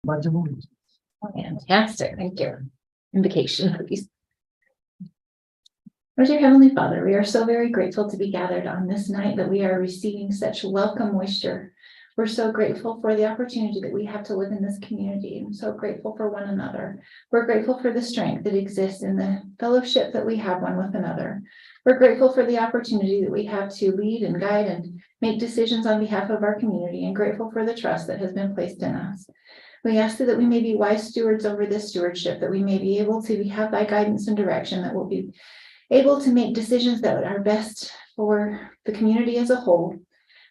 Pledge of allegiance. Fantastic, thank you. Invocation, please. Lord, dear Heavenly Father, we are so very grateful to be gathered on this night that we are receiving such welcome moisture. We're so grateful for the opportunity that we have to live in this community and so grateful for one another. We're grateful for the strength that exists in the fellowship that we have one with another. We're grateful for the opportunity that we have to lead and guide and make decisions on behalf of our community, and grateful for the trust that has been placed in us. We ask that we may be wise stewards over this stewardship, that we may be able to have thy guidance and direction, that we'll be able to make decisions that are best for the community as a whole.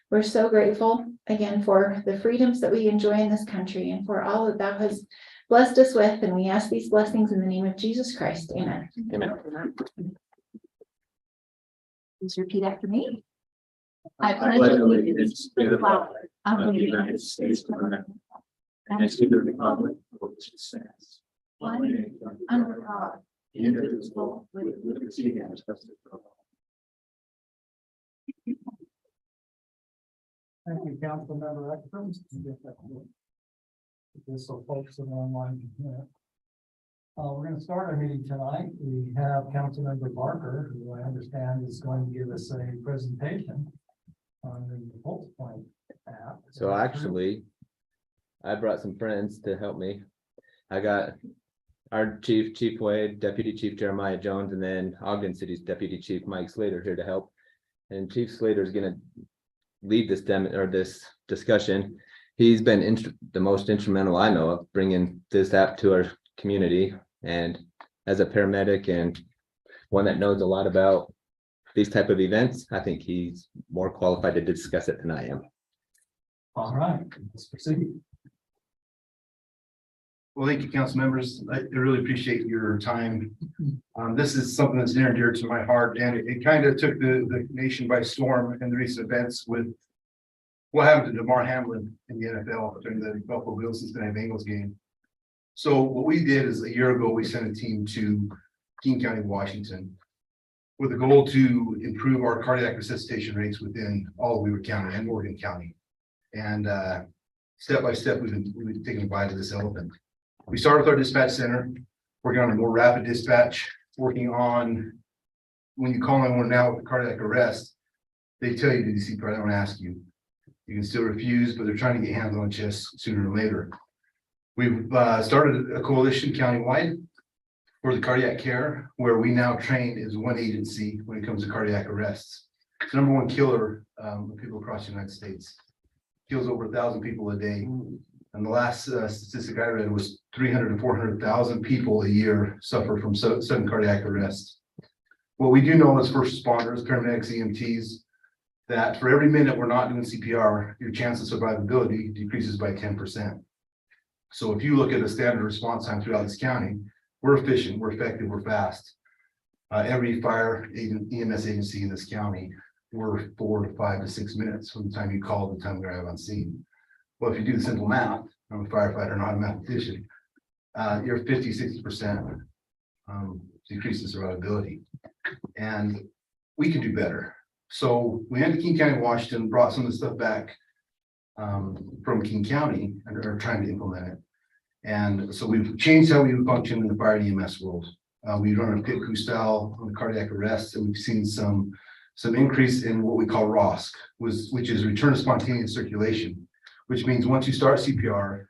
We're so grateful again for the freedoms that we enjoy in this country and for all that thou hast blessed us with. And we ask these blessings in the name of Jesus Christ. Amen. Amen. Please repeat after me. I pledge allegiance to the flag of the United States of America and to the republic for which it stands, one nation under God, indivisible, with liberty and justice for all. Thank you, council member Ekstrom. This will folks that are online can hear. We're going to start our meeting tonight. We have council member Barker, who I understand is going to give us a presentation on the Pulse Point app. So actually, I brought some friends to help me. I got our Chief Wade, Deputy Chief Jeremiah Jones, and then Ogden City's Deputy Chief Mike Slater here to help. And Chief Slater is going to lead this discussion. He's been the most instrumental I know of bringing this app to our community, and as a paramedic and one that knows a lot about these type of events, I think he's more qualified to discuss it than I am. All right, let's proceed. Well, thank you, council members. I really appreciate your time. This is something that's near and dear to my heart, and it kind of took the nation by storm in the recent events with what happened to DeMar Hamlin in the NFL during the Buffalo Bills Cincinnati Bengals game. So what we did is a year ago, we sent a team to King County, Washington, with the goal to improve our cardiac resuscitation rates within all of Weaver County and Morgan County. And step by step, we've been taking a bite of this elephant. We started with our dispatch center, working on a more rapid dispatch, working on when you call 911 now with cardiac arrest, they tell you to do CPR, they don't ask you. You can still refuse, but they're trying to get hands on chest sooner or later. We've started a coalition countywide for the cardiac care, where we now train as one agency when it comes to cardiac arrests. It's the #1 killer of people across the United States. Kills over 1,000 people a day. And the last statistic I read was 300 to 400,000 people a year suffer from sudden cardiac arrest. What we do know as first responders, paramedics, EMTs, that for every minute we're not doing CPR, your chance of survivability decreases by 10%. So if you look at a standard response time throughout this county, we're efficient, we're effective, we're fast. Every fire agent, EMS agency in this county, we're 4 to 5 to 6 minutes from the time you call to the time we arrive on scene. Well, if you do the simple math, I'm a firefighter, not a mathematician, you're 50, 60% decrease in survivability. And we can do better. So we went to King County, Washington, brought some of the stuff back from King County and are trying to implement it. And so we've changed how we function in the fire and EMS world. We run a pit crew style on the cardiac arrest, and we've seen some increase in what we call ROSC, which is return of spontaneous circulation, which means once you start CPR,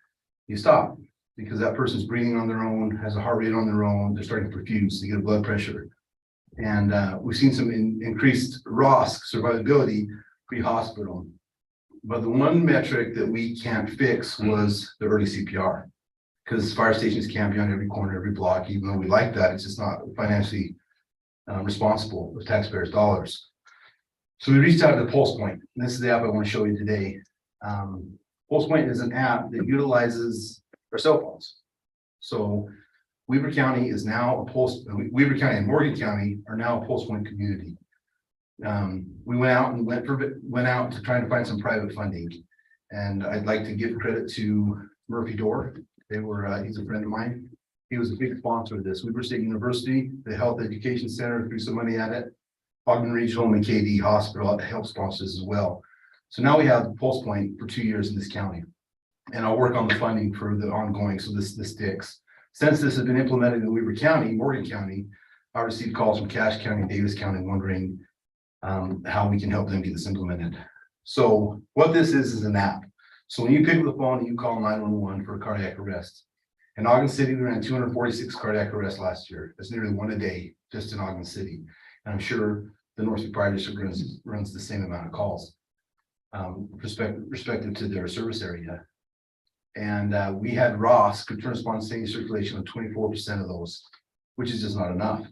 you stop because that person's breathing on their own, has a heart rate on their own, they're starting to perfuse, they get a blood pressure. And we've seen some increased ROSC survivability pre-hospital. But the one metric that we can't fix was the early CPR, because fire stations can't be on every corner, every block, even though we like that, it's just not financially responsible with taxpayers' dollars. So we reached out to Pulse Point, and this is the app I want to show you today. Pulse Point is an app that utilizes our cell phones. So Weaver County is now a Pulse, Weaver County and Morgan County are now a Pulse Point community. We went out to try to find some private funding, and I'd like to give credit to Murphy Dorr. He's a friend of mine. He was a big sponsor of this. Weaver State University, the Health Education Center threw some money at it. Ogden Regional and McKay Hospital helped sponsor this as well. So now we have Pulse Point for 2 years in this county. And I'll work on the funding for the ongoing, so this sticks. Since this has been implemented in Weaver County, Morgan County, I received calls from Cache County, Davis County, wondering how we can help them get this implemented. So what this is an app. So when you pick up the phone and you call 911 for a cardiac arrest. In Ogden City, we ran 246 cardiac arrests last year. That's nearly one a day just in Ogden City. And I'm sure the North Fire District runs the same amount of calls, respective to their service area. And we had Ross, concurrent spontaneous circulation of 24% of those, which is just not enough.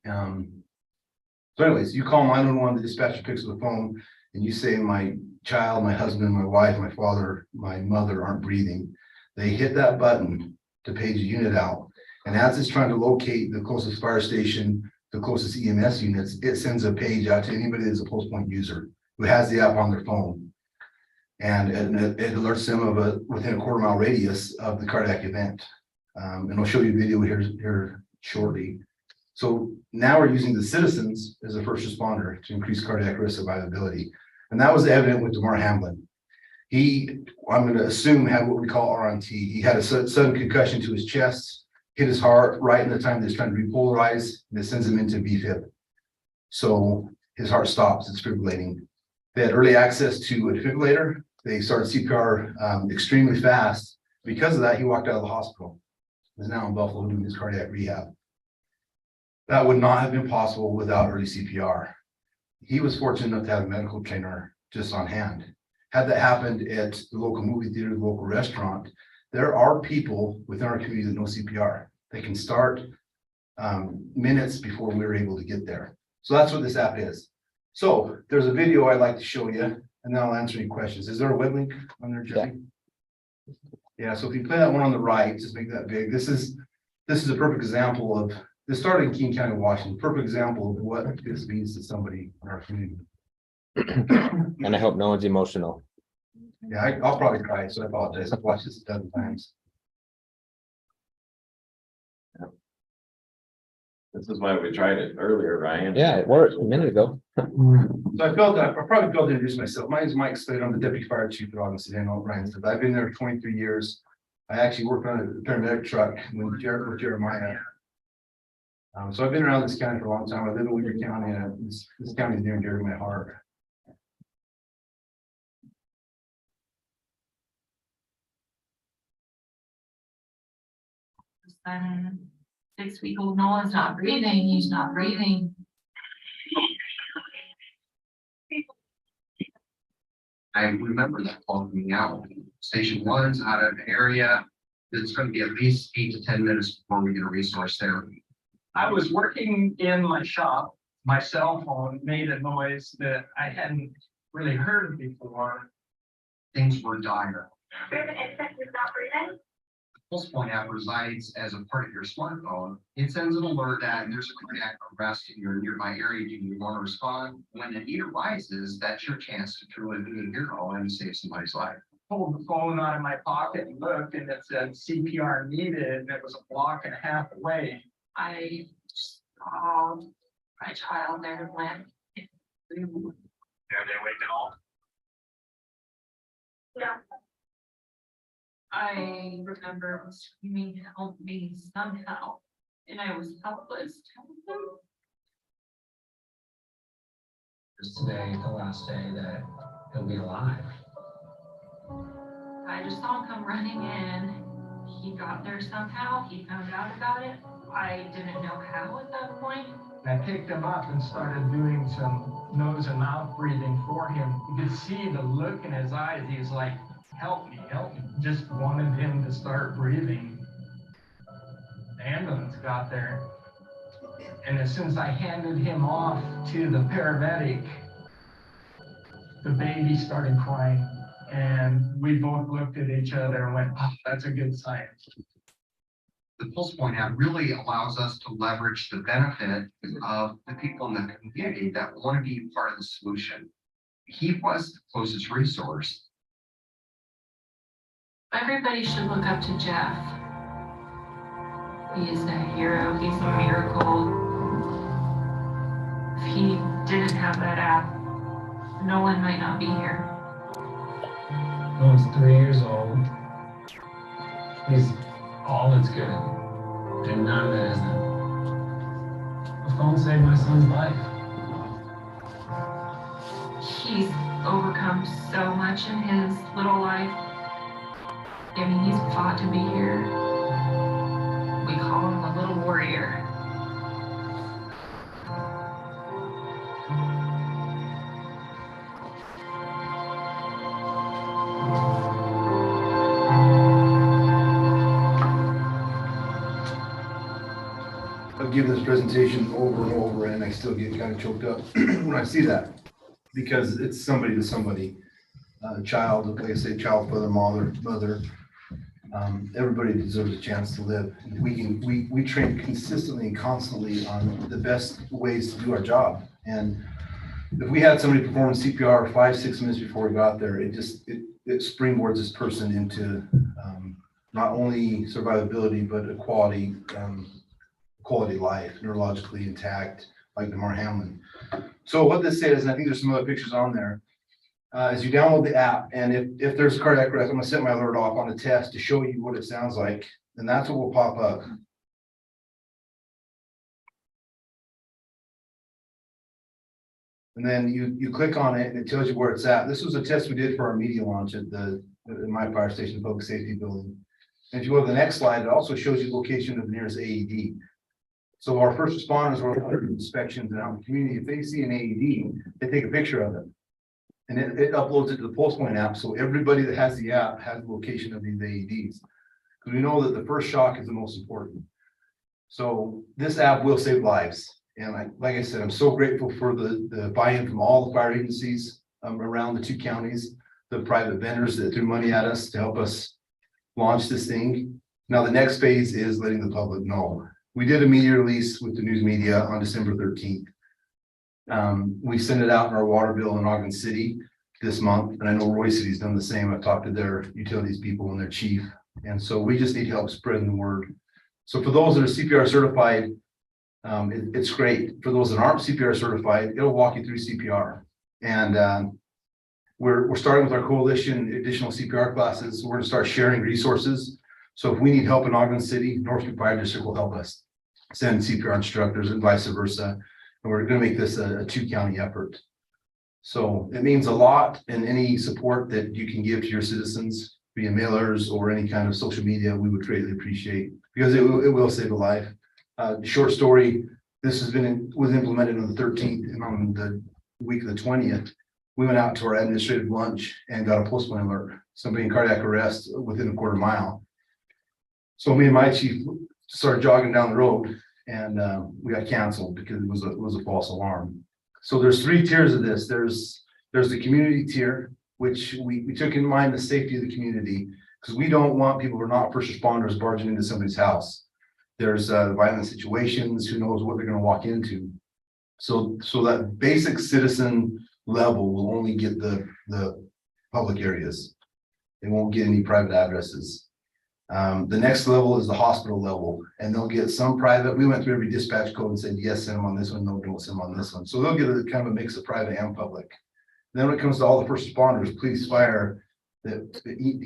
So anyways, you call 911, the dispatcher picks up the phone and you say, my child, my husband, my wife, my father, my mother aren't breathing. They hit that button to page a unit out. And as it's trying to locate the closest fire station, the closest EMS units, it sends a page out to anybody that's a Pulse Point user who has the app on their phone. And it alerts them of within a quarter-mile radius of the cardiac event. And I'll show you a video here shortly. So now we're using the citizens as a first responder to increase cardiac risk survivability. And that was evident with DeMar Hamlin. He, I'm going to assume, had what we call RNT. He had a sudden concussion to his chest, hit his heart right in the time that he's trying to repolarize, and it sends him into VFib. So his heart stops, it's fibrillating. They had early access to a defibrillator. They started CPR extremely fast. Because of that, he walked out of the hospital. He's now in Buffalo doing his cardiac rehab. That would not have been possible without early CPR. He was fortunate enough to have a medical trainer just on hand. Had that happened at the local movie theater, the local restaurant, there are people within our community that know CPR. They can start minutes before we were able to get there. So that's what this app is. So there's a video I'd like to show you, and then I'll answer any questions. Is there a web link on there, Jesse? Yeah, so if you play that one on the right, just make that big. This is a perfect example of, this started in King County, Washington, perfect example of what this means to somebody in our community. And I hope no one's emotional. Yeah, I'll probably cry, so I apologize. I've watched this a dozen times. This is why we tried it earlier, Ryan. Yeah, it worked a minute ago. So I probably failed to introduce myself. My name is Mike Slade. I'm the deputy fire chief at Ogden City. I know Ryan said I've been there 23 years. I actually worked on a paramedic truck with Jeremiah. So I've been around this county for a long time. I live in Weaver County, and this county is near and dear to my heart. Son, 6-week-old Noah's not breathing. He's not breathing. I remember that call coming out. Station 1's out of an area. It's going to be at least 8 to 10 minutes before we get a resource there. I was working in my shop. My cell phone made a noise that I hadn't really heard before. Things were dire. The Pulse Point app resides as a part of your smartphone. It sends an alert that there's a cardiac arrest in your nearby area. Do you want to respond? When the need arises, that's your chance to truly be a hero and save somebody's life. Pulled the phone out of my pocket and looked, and it said CPR needed, and it was a block and a half away. I saw my child there when. Yeah, they wake up. Yeah. I remember screaming, help me somehow, and I was helpless. Is today the last day that he'll be alive? I just saw him come running in. He got there somehow. He found out about it. I didn't know how at that point. I picked him up and started doing some nose and mouth breathing for him. You could see the look in his eyes. He was like, help me, help me. Just wanted him to start breathing. The ambulance got there. And as soon as I handed him off to the paramedic, the baby started crying. And we both looked at each other and went, oh, that's a good sign. The Pulse Point app really allows us to leverage the benefit of the people in the community that want to be part of the solution. He was the closest resource. Everybody should look up to Jeff. He is a hero. He's a miracle. If he didn't have that app, Nolan might not be here. I was 3 years old. He's all is good and none that isn't. The phone saved my son's life. He's overcome so much in his little life. I mean, he's fought to be here. We call him a little warrior. I've given this presentation over and over and I still get kind of choked up when I see that. Because it's somebody to somebody, child, like I say, child, father, mother. Everybody deserves a chance to live. We train consistently and constantly on the best ways to do our job. And if we had somebody performing CPR 5-6 minutes before we got there, it springboards this person into not only survivability, but a quality life, neurologically intact, like Damar Hamlin. So what this says, and I think there's some other pictures on there, is you download the app, and if there's cardiac arrest, I'm gonna set my alert off on a test to show you what it sounds like, and that's what will pop up. And then you click on it and it tells you where it's at. This was a test we did for our media launch at in my fire station public safety building. And if you go to the next slide, it also shows you the location of the nearest AED. So our first responders were inspections and out in the community. If they see an AED, they take a picture of it. And it uploads it to the PulsePoint app. So everybody that has the app has the location of these AEDs. Because we know that the first shock is the most important. So this app will save lives. And like I said, I'm so grateful for the buy-in from all the fire agencies around the 2 counties, the private vendors that threw money at us to help us launch this thing. Now the next phase is letting the public know. We did a media release with the news media on December 13th. We sent it out in our water bill in Ogden City this month, and I know Roy City's done the same. I've talked to their utilities people and their chief, and so we just need help spreading the word. So for those that are CPR certified, it's great. For those that aren't CPR certified, it'll walk you through CPR. And we're starting with our coalition additional CPR classes. We're going to start sharing resources. So if we need help in Ogden City, Northview Fire District will help us send CPR instructors and vice versa. And we're going to make this a 2-county effort. So it means a lot, and any support that you can give to your citizens via mailers or any kind of social media, we would greatly appreciate, because it will save a life. Short story, this was implemented on the 13th, and on the week of the 20th, we went out to our administrative lunch and got a PulsePoint alert. Somebody in cardiac arrest within a quarter mile. So me and my chief started jogging down the road, and we got canceled because it was a false alarm. So there's 3 tiers of this. There's the community tier, which we took in mind the safety of the community, because we don't want people who are not first responders barging into somebody's house. There's violent situations, who knows what they're going to walk into. So that basic citizen level will only get the public areas. They won't get any private addresses. The next level is the hospital level, and they'll get some private. We went through every dispatch code and said, yes, send them on this one, no, don't send them on this one. So they'll get a kind of a mix of private and public. Then when it comes to all the first responders, police, fire, the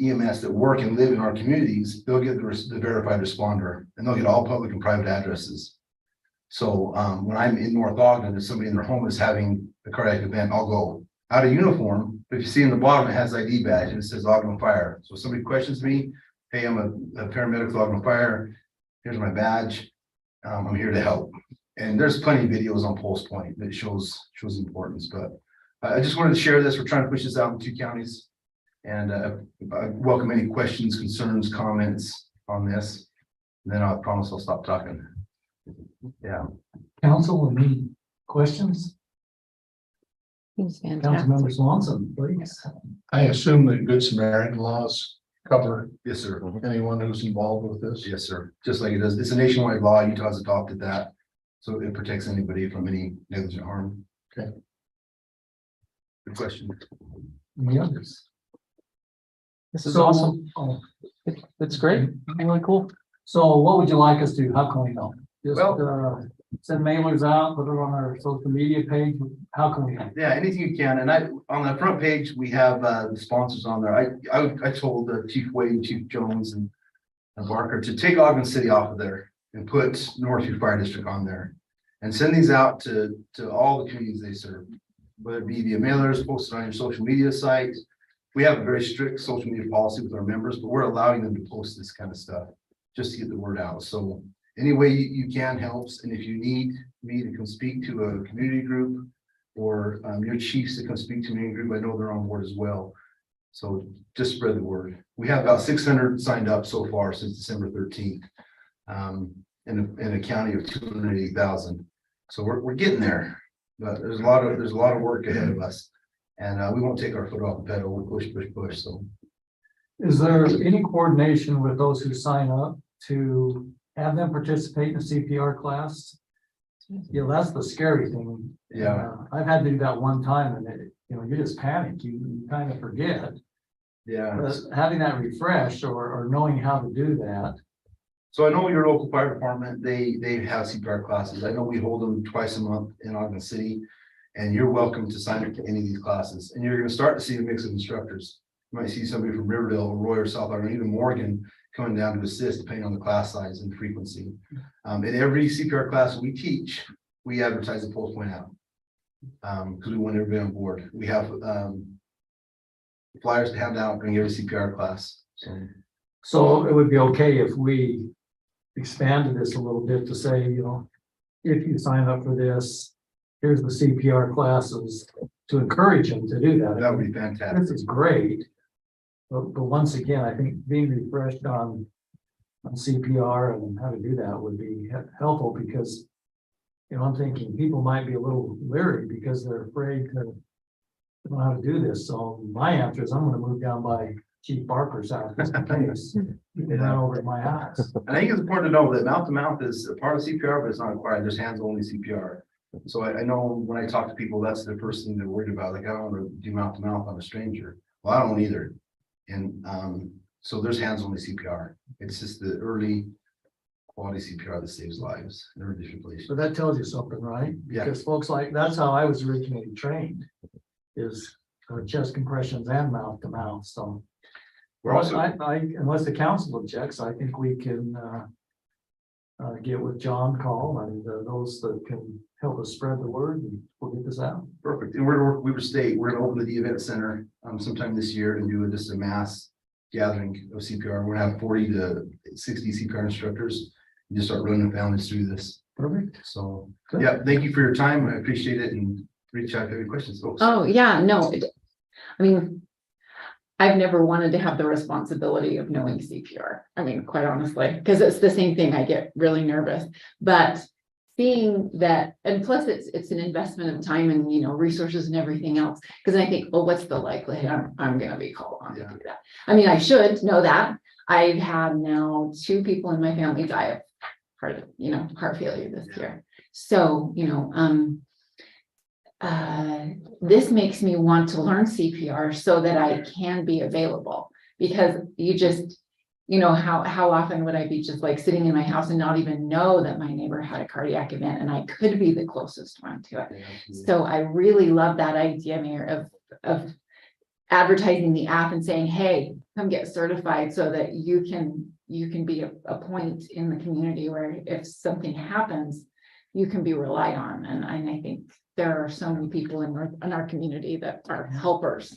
EMS that work and live in our communities, they'll get the verified responder, and they'll get all public and private addresses. So when I'm in North Ogden, if somebody in their home is having a cardiac event, I'll go out of uniform. But if you see in the bottom, it has ID badge and it says Ogden Fire. So if somebody questions me, hey, I'm a paramedic for Ogden Fire. Here's my badge. I'm here to help. And there's plenty of videos on PulsePoint that shows importance. But I just wanted to share this. We're trying to push this out in 2 counties. And I welcome any questions, concerns, comments on this. And then I promise I'll stop talking. Yeah. Council, any questions? He's fantastic. Councilmember Swanson, please. I assume that Good Samaritan laws cover Yes, sir. anyone who's involved with this. Yes, sir. Just like it does. It's a nationwide law. Utah's adopted that. So it protects anybody from any negligent harm. Okay. Good question. Any others? This is So, awesome. oh, It's great. Really cool. So what would you like us to do? How can we help? Just Well- send mailers out, put it on our social media page. How can we help? Yeah, anything you can. And on the front page, we have the sponsors on there. I told Chief Wade and Chief Jones and Barker to take Ogden City off of there and put Northview Fire District on there. And send these out to all the communities they serve, whether it be via mailers, posted on your social media site. We have a very strict social media policy with our members, but we're allowing them to post this kind of stuff just to get the word out. So any way you can helps. And if you need me to come speak to a community group or your chiefs to come speak to a community group, I know they're on board as well. So just spread the word. We have about 600 signed up so far since December 13th. In a county of 280,000. So we're getting there, but there's a lot of work ahead of us. And we won't take our foot off the pedal. We'll push. So Is there any coordination with those who sign up to have them participate in a CPR class? Yeah, that's the scary thing. Yeah. I've had to do that one time and you just panic, you kind of forget. yeah. But having that refresh or knowing how to do that. So I know your local fire department, they have CPR classes. I know we hold them twice a month in Ogden City. And you're welcome to sign up to any of these classes. And you're gonna start to see a mix of instructors. You might see somebody from Riverdale, or Roy, or South Arden, even Morgan coming down to assist depending on the class size and frequency. In every CPR class we teach, we advertise the pulse point out. Because we want everybody on board. We have flyers to hand out during every CPR class. So it would be okay if we expanded this a little bit to say, if you sign up for this, here's the CPR classes to encourage them to do that. That would be fantastic. This is great. But once again, I think being refreshed on CPR and how to do that would be helpful because, I'm thinking people might be a little leery because they're afraid to know how to do this. So my answer is I'm going to move down by Chief Barker's house just in case. You can run over to my house. I think it's important to know that mouth to mouth is a part of CPR, but it's not required. There's hands only CPR. So I know when I talk to people, that's the first thing they're worried about. Like, I don't want to do mouth to mouth on a stranger. Well, I don't either. And so there's hands only CPR. It's just the early quality CPR that saves lives in early defibrillation. So that tells you something, right? Yeah. Because folks that's how I was originally trained is chest compressions and mouth to mouth. So We're also, unless the council objects, I think we can get with John Call and those that can help us spread the word and we'll get this out. perfect. And we're gonna work with Weber State. We're gonna open the event center sometime this year and do just a mass gathering of CPR. We're gonna have 40 to 60 CPR instructors and just start running families through this. Perfect. So, Good. yeah, thank you for your time. I appreciate it and reach out if you have any questions, folks. Oh, yeah, no. I mean, I've never wanted to have the responsibility of knowing CPR. I mean, quite honestly, because it's the same thing. I get really nervous, but seeing that, and plus it's an investment of time and, resources and everything else. Because I think, well, what's the likelihood I'm going to be called on to do that? I mean, I should know that. I've had now 2 people in my family die of heart failure this year. So, this makes me want to learn CPR so that I can be available because you just, how often would I be just like sitting in my house and not even know that my neighbor had a cardiac event and I could be the closest one to it. So I really love that idea, Mayor, of advertising the app and saying, hey, come get certified so that you can be a point in the community where if something happens, you can be relied on. And I think there are so many people in our community that are helpers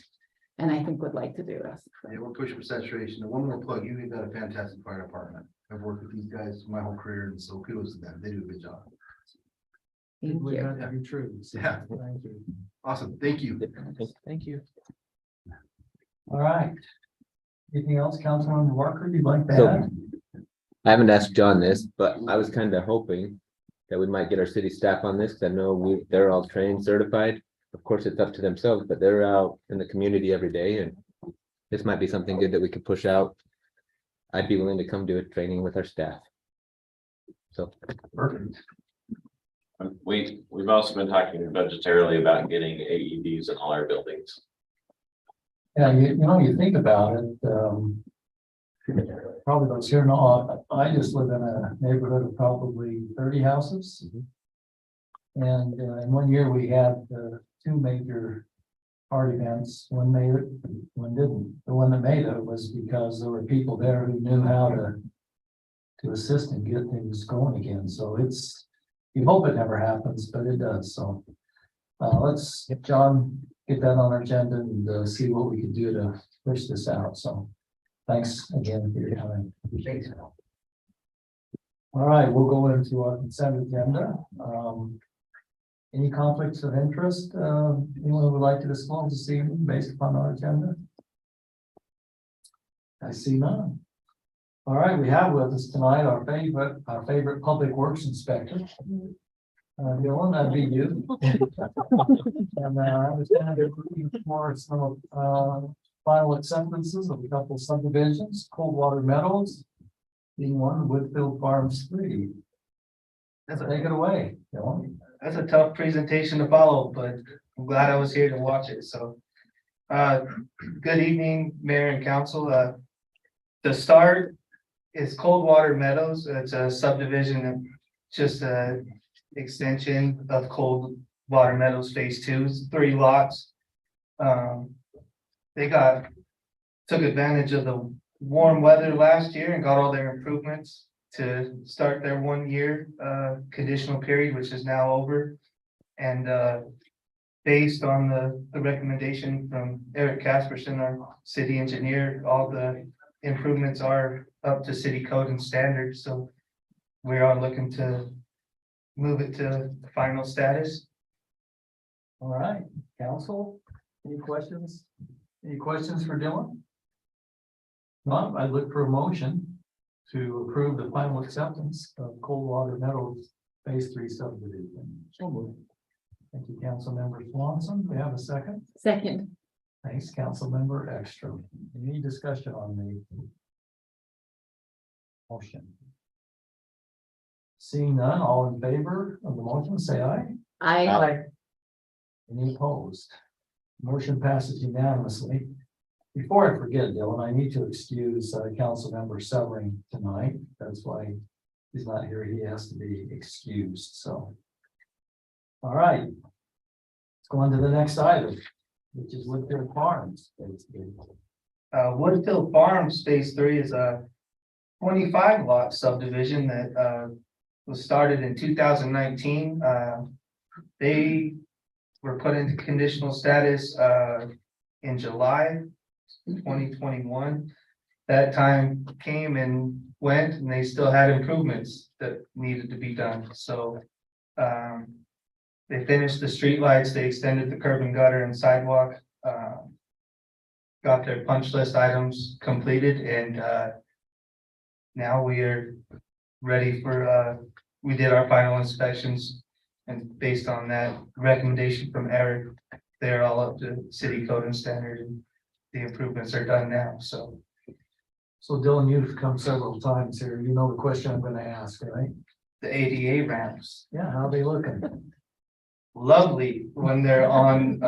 and I think would like to do this. Yeah, we're pushing for saturation. And one more plug, you've got a fantastic fire department. I've worked with these guys my whole career, and so kudos to them. They do a good job. Thank Believe you. that to be true. So, Yeah. Thank you. Awesome. Thank you. Thank you. All right. Anything else, Councilmember Walker, you'd like to So- add? I haven't asked John this, but I was kind of hoping that we might get our city staff on this, 'cause I know they're all trained, certified. Of course, it's up to themselves, but they're out in the community every day and this might be something good that we could push out. I'd be willing to come do a training with our staff. So, Perfect. We've also been talking budgetarily about getting AEDs in all our buildings. Yeah, you think about it, probably those here, no, I just live in a neighborhood of probably 30 houses. And in one year, we had 2 major heart events. One made it, one didn't. The one that made it was because there were people there who knew how to to assist and get things going again. So it's, you hope it never happens, but it does. So let's, John, get that on our agenda and see what we can do to push this out. So thanks again for your time. Appreciate it. All right, we'll go into our consent agenda. Any conflicts of interest, anyone would like to disclose this evening based upon our agenda? I see none. All right, we have with us tonight our favorite public works inspector. Dylan, that'd be you. And I understand they're looking for some final acceptances of a couple subdivisions, Coldwater Meadows being one, Woodfield Farms 3. Take it away, Dylan. That's a tough presentation to follow, but I'm glad I was here to watch it, so. Good evening, Mayor and Council. The start is Coldwater Meadows. It's a subdivision, of just a extension of Coldwater Meadows Phase 2, 3 lots. They took advantage of the warm weather last year and got all their improvements to start their 1 year conditional period, which is now over. And based on the recommendation from Eric Casperson, our city engineer, all the improvements are up to city code and standards. So we are looking to move it to final status. All right, council, any questions? Any questions for Dylan? Well, I look for a motion to approve the final acceptance of Coldwater Meadows Phase 3 subdivision. So moved. Thank you, Councilmember Swanson. We have a second. Second. Thanks, Councilmember Ekstrom. Any discussion on the motion? Seeing none, all in favor of the motion, say aye. I, Any opposed? Motion passes unanimously. Before I forget, Dylan, I need to excuse Councilmember Severing tonight. That's why he's not here. He has to be excused, so. All right. Let's go on to the next item, which is Woodfield Farms. Woodfield Farms Phase 3 is a 25 lot subdivision that was started in 2019. They were put into conditional status in July 2021. That time came and went, and they still had improvements that needed to be done. So they finished the streetlights, they extended the curb and gutter and sidewalk, got their punch list items completed, and now we are ready for, we did our final inspections, and based on that recommendation from Eric, they're all up to city code and standard, and the improvements are done now, so. So Dylan, you've come several times here. You know the question I'm gonna ask, right? The ADA ramps, Yeah, how are they looking? lovely when they're on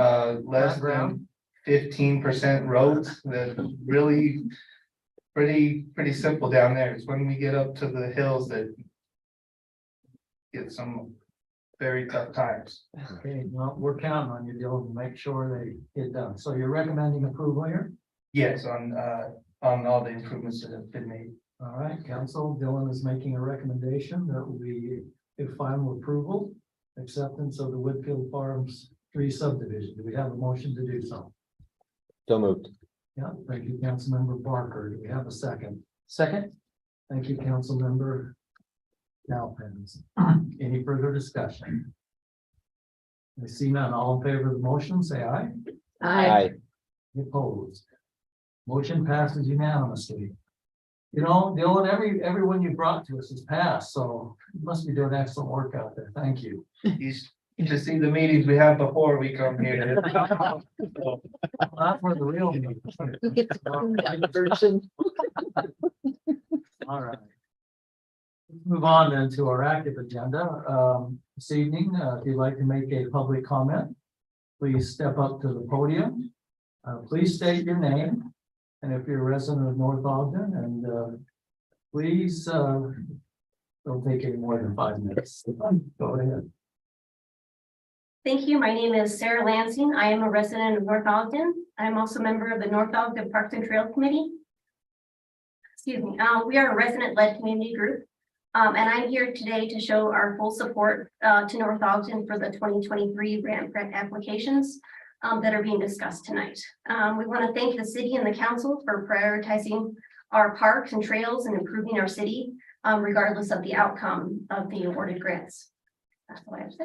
less Background. than 15% roads. That really pretty simple down there. It's when we get up to the hills that get some very tough times. Okay, well, we're counting on you, Dylan, to make sure they get done. So you're recommending approval here? Yes, on all the improvements that have been made. All right, council, Dylan is making a recommendation that we give final approval, acceptance of the Woodfield Farms 3 subdivision. Do we have a motion to do so? So moved. Yeah, thank you, Councilmember Barker. Do we have a second? second. Thank you, Councilmember Galpins. Any further discussion? I see none. All in favor of the motion, say aye. I, Any opposed? Motion passes unanimously. You know, Dylan, everyone you brought to us has passed, so you must be doing excellent work out there. Thank you. You should see the meetings we have before we come here. That's where the real meat. who gets the version? All right. Let's move on then to our active agenda. This evening, if you'd like to make a public comment, please step up to the podium. Please state your name, and if you're a resident of North Ogden, and please don't take any more than 5 minutes. Go ahead. Thank you. My name is Sarah Lansing. I am a resident of North Ogden. I'm also a member of the North Ogden Parks and Trail Committee. We are a resident-led community group. And I'm here today to show our full support to North Ogden for the 2023 grant applications that are being discussed tonight. We want to thank the city and the council for prioritizing our parks and trails and improving our city, regardless of the outcome of the awarded grants. That's all I have to say.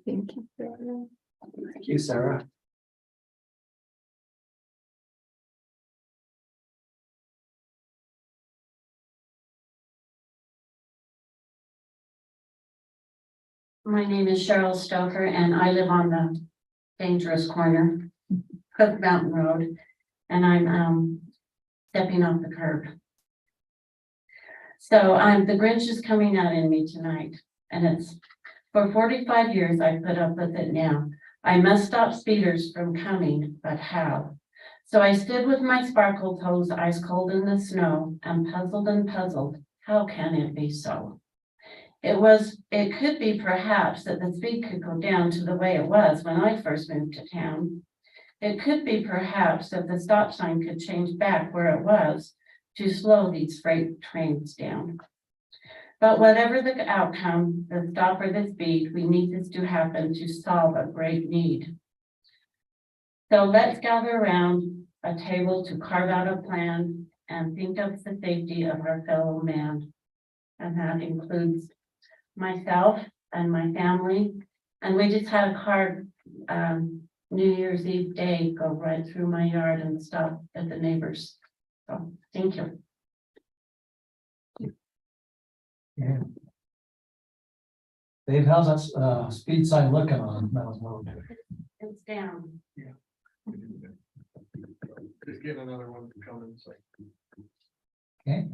Thank you. Sarah. Thank you, Sarah. My name is Cheryl Stoker and I live on the dangerous corner, Cook Mountain Road, and I'm stepping off the curb. So the Grinch is coming out in me tonight, and it's for 45 years I put up with it now. I must stop speeders from coming, but how? So I stood with my sparkle toes ice cold in the snow and puzzled, how can it be so? It could be perhaps that the speed could go down to the way it was when I first moved to town. It could be perhaps that the stop sign could change back where it was to slow these freight trains down. But whatever the outcome, the stop or the speed, we need this to happen to solve a great need. So let's gather around a table to carve out a plan and think of the safety of our fellow man. And that includes myself and my family. And we just had a car New Year's Eve day go right through my yard and stop at the neighbors. So thank you. Yeah. Dave, how's that speed sign looking on Mountain Road? It's down. Just get another one coming, so. Okay.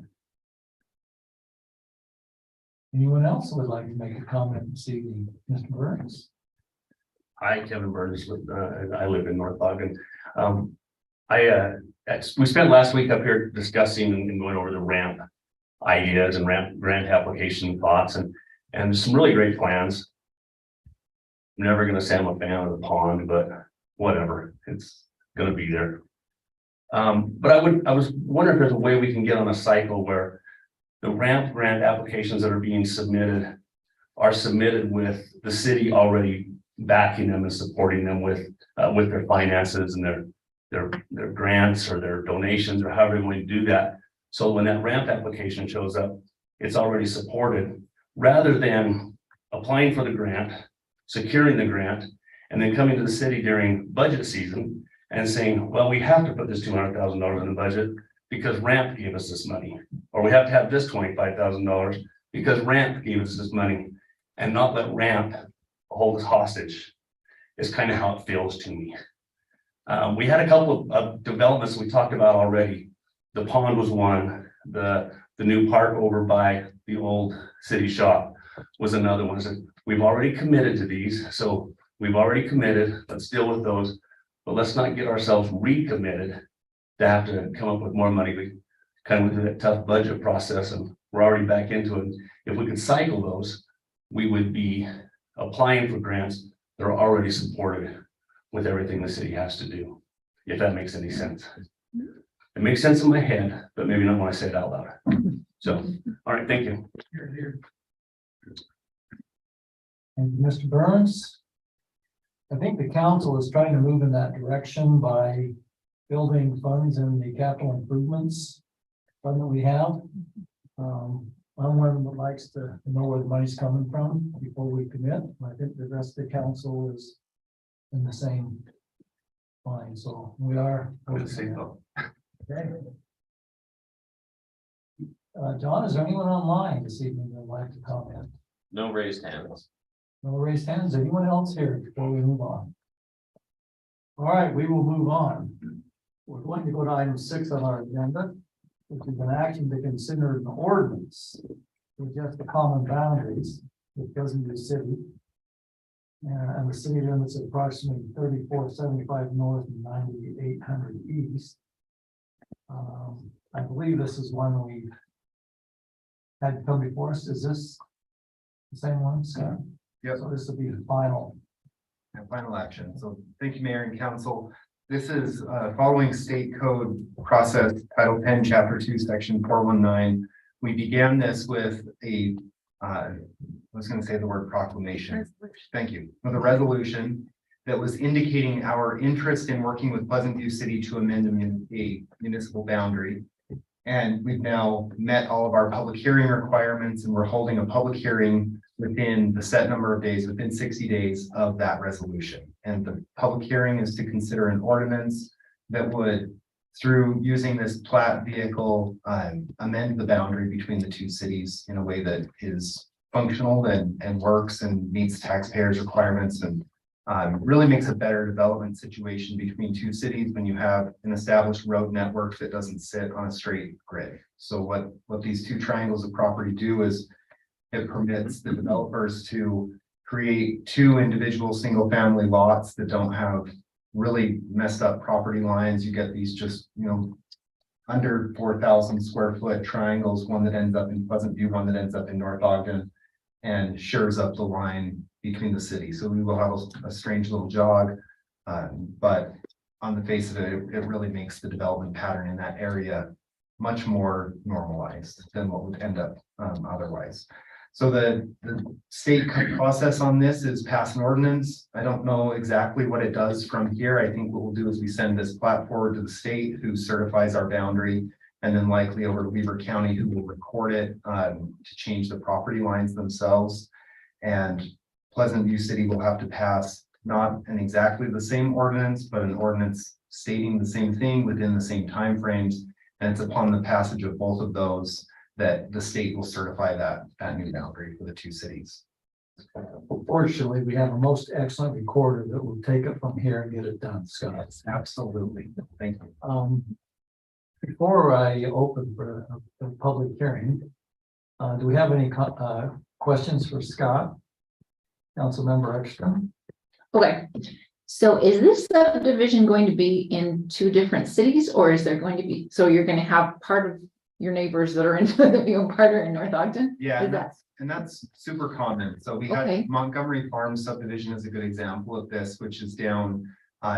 Anyone else would like to make a comment this evening? Mr. Burns? Hi, Kevin Burns, I live in North Ogden. We spent last week up here discussing and going over the ramp ideas and ramp grant application thoughts and there's some really great plans. I'm never gonna say I'm a fan of the pond, but whatever, it's gonna be there. But I was wondering if there's a way we can get on a cycle where the ramp grant applications that are being submitted are submitted with the city already backing them and supporting them with their finances and their grants or their donations or however you want to do that. So when that ramp application shows up, it's already supported rather than applying for the grant, securing the grant, and then coming to the city during budget season and saying, well, we have to put this $200,000 in the budget because ramp gave us this money, or we have to have this $25,000 because ramp gave us this money, and not let ramp hold us hostage is kind of how it feels to me. We had a couple of developments we talked about already. The pond was one, the new park over by the old city shop was another one. So we've already committed to these, so we've already committed, let's deal with those, but let's not get ourselves recommitted to have to come up with more money. We kind of went through that tough budget process and we're already back into it. If we could cycle those, we would be applying for grants that are already supported with everything the city has to do, if that makes any sense. It makes sense in my head, but maybe not when I say it out loud. So, all right, thank you. And Mr. Burns? I think the council is trying to move in that direction by building funds in the capital improvements fund that we have. I'm one that likes to know where the money's coming from before we commit. I think the rest of the council is in the same line, so we are. Okay. John, is there anyone online this evening that would like to comment? No raised hands. No raised hands. Anyone else here before we move on? All right, we will move on. We're going to go to item 6 on our agenda, which is an action to consider an ordinance to adjust the common boundaries with Pleasant City. And the city limits approximately 3475 north and 9800 east. I believe this is one we've had come before us. Is this the same one, Scott? Yep. So this will be the final. And final action. So thank you, Mayor and Council. This is following state code process, Title 10, Chapter 2, Section 419. We began this with a, I was going to say the word proclamation. Thank you. With a resolution that was indicating our interest in working with Pleasant View City to amend a municipal boundary. And we've now met all of our public hearing requirements, and we're holding a public hearing within the set number of days, within 60 days of that resolution. And the public hearing is to consider an ordinance that would, through using this plat vehicle, amend the boundary between the two cities in a way that is functional and works and meets taxpayers' requirements, and really makes a better development situation between two cities when you have an established road network that doesn't sit on a straight grid. So what these two triangles of property do is it permits the developers to create two individual single-family lots that don't have really messed up property lines. You get these just, under 4,000 square foot triangles, one that ends up in Pleasant View, one that ends up in North Ogden, and shores up the line between the cities. So we will have a strange little jog, but on the face of it, it really makes the development pattern in that area much more normalized than what would end up otherwise. So the state process on this is pass an ordinance. I don't know exactly what it does from here. I think what we'll do is we send this plat forward to the state, who certifies our boundary, and then likely over to Weber County, who will record it to change the property lines themselves. And Pleasant View City will have to pass not an exactly the same ordinance, but an ordinance stating the same thing within the same timeframes. And it's upon the passage of both of those that the state will certify that new boundary for the two cities. Fortunately, we have a most excellent recorder that will take it from here and get it done, Scott. Absolutely. Thank you. Before I open for the public hearing, do we have any questions for Scott? Councilmember Ekstrom? Okay, so is this subdivision going to be in two different cities, or is there going to be, so you're going to have part of your neighbors that are in Pleasant View and part are in North Ogden? Yeah, Is that- and that's super common. So we Okay. had Montgomery Farm subdivision is a good example of this, which is down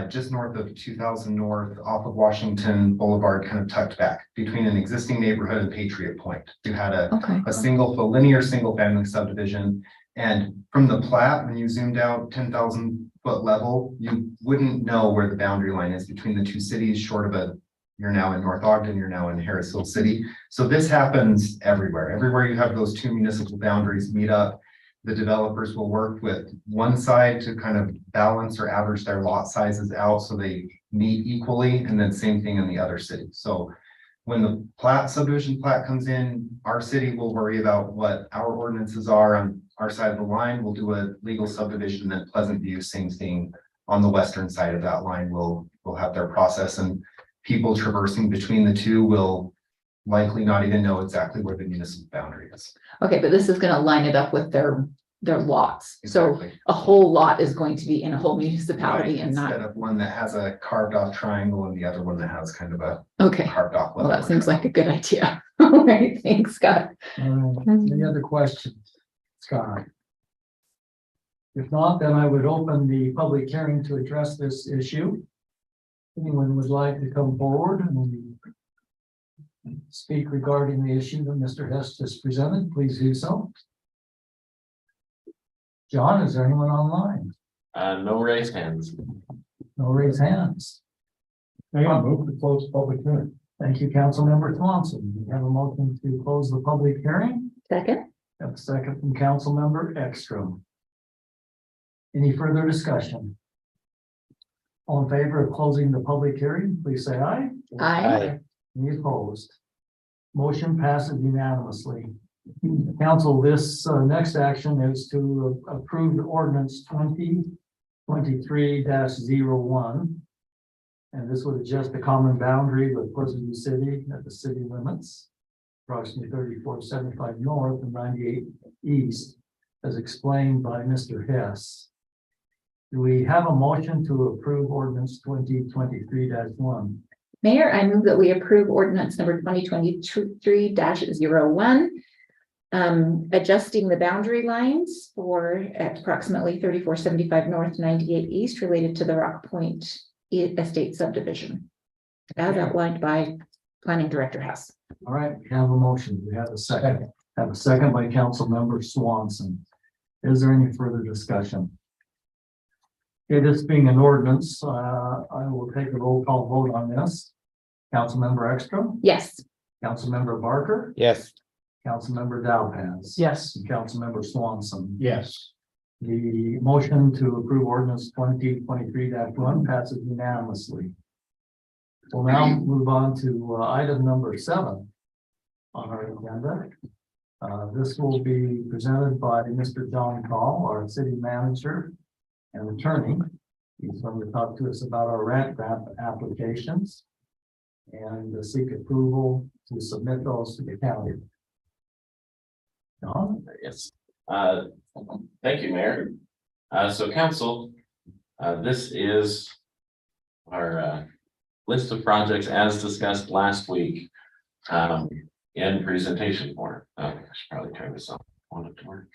just north of 2000 North off of Washington Boulevard, kind of tucked back between an existing neighborhood and Patriot Point. You had Okay, a linear single family subdivision. And from the plat, when you zoomed out 10,000 foot level, you wouldn't know where the boundary line is between the two cities, short of you're now in North Ogden, you're now in Harrisville City. So this happens everywhere. Everywhere you have those two municipal boundaries meet up, the developers will work with one side to kind of balance or average their lot sizes out so they meet equally, and then same thing in the other city. So when the subdivision plat comes in, our city will worry about what our ordinances are on our side of the line. We'll do a legal subdivision, then Pleasant View, same thing on the western side of that line will have their process, and people traversing between the two will likely not even know exactly where the municipal boundary is. okay, but this is gonna line it up with their lots. So Exactly. a whole lot is going to be in a whole municipality Right, and instead not, of one that has a carved off triangle and the other one that has kind of a okay, carved off. well, level. that seems like a good idea. All right, thanks, Scott. Any other questions, Scott? If not, then I would open the public hearing to address this issue. Anyone would like to come forward and speak regarding the issue that Mr. Hess just presented, please do so. John, is there anyone online? No raised hands. No raised hands. Move to close public hearing. Thank you, Councilmember Thompson. We have a motion to close the public hearing. Second, Have a second from Councilmember Ekstrom. Any further discussion? All in favor of closing the public hearing, please say aye. aye. Any opposed? Motion passes unanimously. Council, this next action is to approve the ordinance 2023-01. And this would adjust the common boundary with Pleasant View City at the city limits, approximately 3475 north and 98 east, as explained by Mr. Hess. Do we have a motion to approve ordinance 2023-1? Mayor, I move that we approve ordinance number 2023-01. Adjusting the boundary lines for at approximately 3475 north, 98 east related to the Rock Point Estate subdivision. As outlined by Planning Director Hess. All right, we have a motion. We have a second. Have a second by Councilmember Swanson. Is there any further discussion? Okay, this being an ordinance, I will take a roll call vote on this. Councilmember Ekstrom, Yes. Councilmember Barker, Yes. Councilmember Dowpaz. Yes. And Councilmember Swanson. Yes. The motion to approve ordinance 2023-1 passes unanimously. We'll now move on to item number 7 on our agenda. This will be presented by Mr. John Call, our city manager and attorney. He's going to talk to us about our rent grant applications and seek approval to submit those to the county. John? Yes, thank you, Mayor. So council, this is our list of projects as discussed last week in presentation form. I should probably turn this on. I want it to work.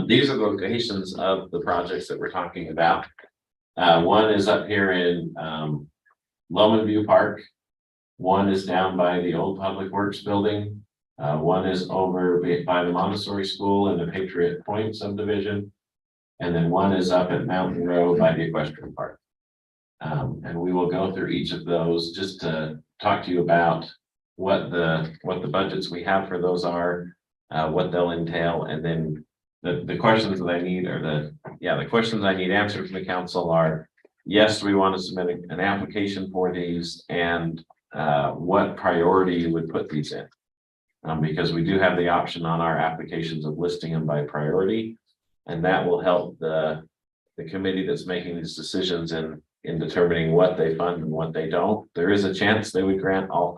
These are the locations of the projects that we're talking about. One is up here in Loman View Park. One is down by the old Public Works building. One is over by the Montessori School in the Patriot Point subdivision. And then one is up at Mountain Road by the Equestrian Park. And we will go through each of those just to talk to you about what the budgets we have for those are, what they'll entail, and then the questions that I need or the questions I need answered from the council are, yes, we want to submit an application for these, and what priority you would put these in. Because we do have the option on our applications of listing them by priority, and that will help the committee that's making these decisions in determining what they fund and what they don't. There is a chance they would grant all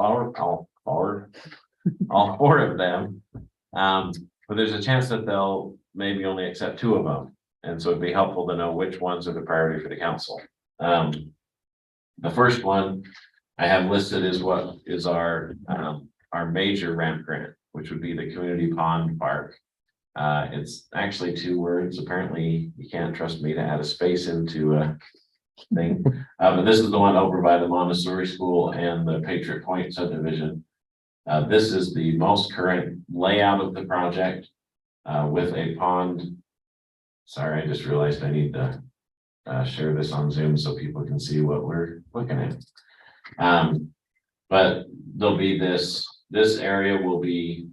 four of them. But there's a chance that they'll maybe only accept 2 of them. And so it'd be helpful to know which ones are the priority for the council. The first one I have listed is what is our major ramp grant, which would be the Community Pond Park. It's actually 2 words. Apparently you can't trust me to add a space into a thing. But this is the one over by the Montessori School and the Patriot Point subdivision. This is the most current layout of the project with a pond. Sorry, I just realized I need to share this on Zoom so people can see what we're looking at. But there'll be this area will be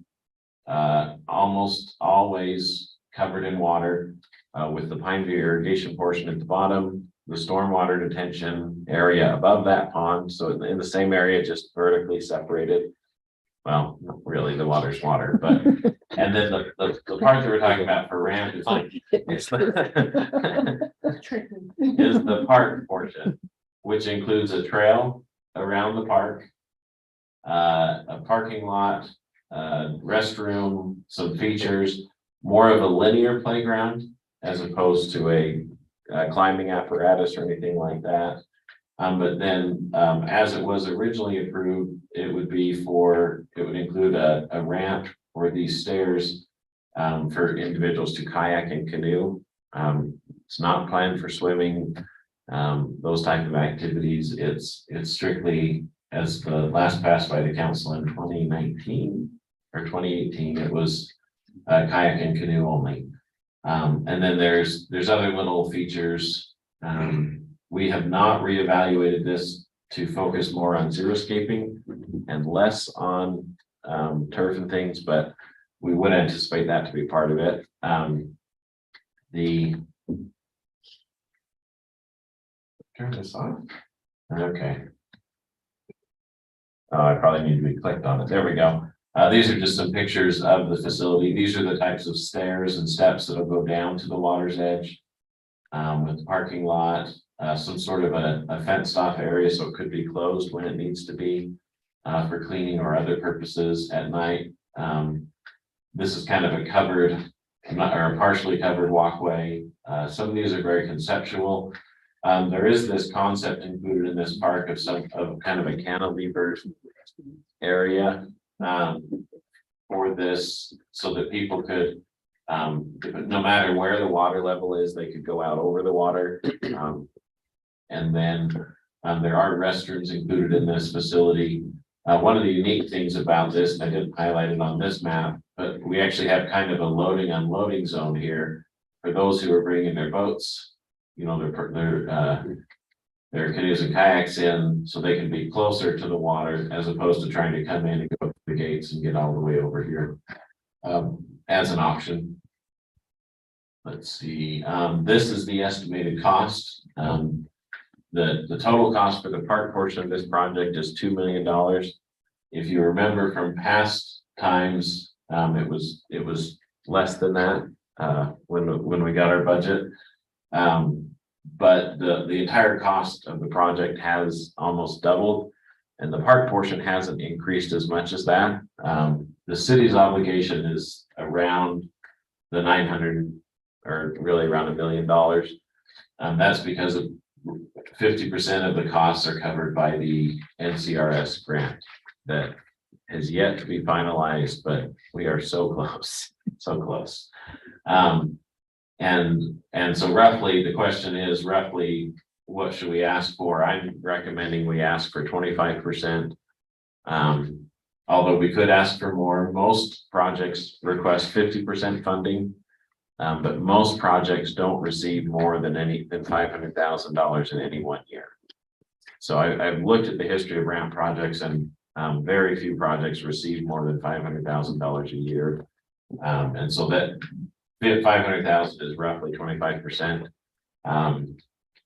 almost always covered in water with the Pineview irrigation portion at the bottom, the stormwater detention area above that pond. So in the same area, just vertically separated. Well, not really, the water's water, but, and then the part that we're talking about for ramp is like, is the park portion, which includes a trail around the park, a parking lot, restroom, some features, more of a linear playground as opposed to a climbing apparatus or anything like that. But then, as it was originally approved, it would include a ramp or these stairs for individuals to kayak and canoe. It's not planned for swimming, those type of activities. It's strictly, as the last passed by the council in 2019 or 2018, it was kayak and canoe only. And then there's other little features. We have not reevaluated this to focus more on xeriscaping and less on turf and things, but we would anticipate that to be part of it. Turn this on. Okay. Oh, I probably need to be clicked on it. There we go. These are just some pictures of the facility. These are the types of stairs and steps that'll go down to the water's edge with the parking lot. Some sort of a fenced off area, so it could be closed when it needs to be for cleaning or other purposes at night. This is kind of a covered or a partially covered walkway. Some of these are very conceptual. There is this concept included in this park of kind of a cantilever area for this, so that people could, no matter where the water level is, they could go out over the water. And then there are restrooms included in this facility. One of the unique things about this, and I didn't highlight it on this map, but we actually have kind of a loading unloading zone here for those who are bringing their boats. You know, their canoes and kayaks in, so they can be closer to the water as opposed to trying to come in and go to the gates and get all the way over here. As an option. Let's see, this is the estimated cost. The total cost for the park portion of this project is $2 million. If you remember from past times, it was less than that when we got our budget. But the entire cost of the project has almost doubled, and the park portion hasn't increased as much as that. The city's obligation is around the 900, or really around $1 million. That's because of 50% of the costs are covered by the NCRS grant that has yet to be finalized, but we are so close, so close. And so roughly, the question is roughly, what should we ask for? I'm recommending we ask for 25%. Although we could ask for more. Most projects request 50% funding. But most projects don't receive more than $500,000 in any 1 year. So I've looked at the history of ramp projects, and very few projects receive more than $500,000 a year. And so that 500,000 is roughly 25%.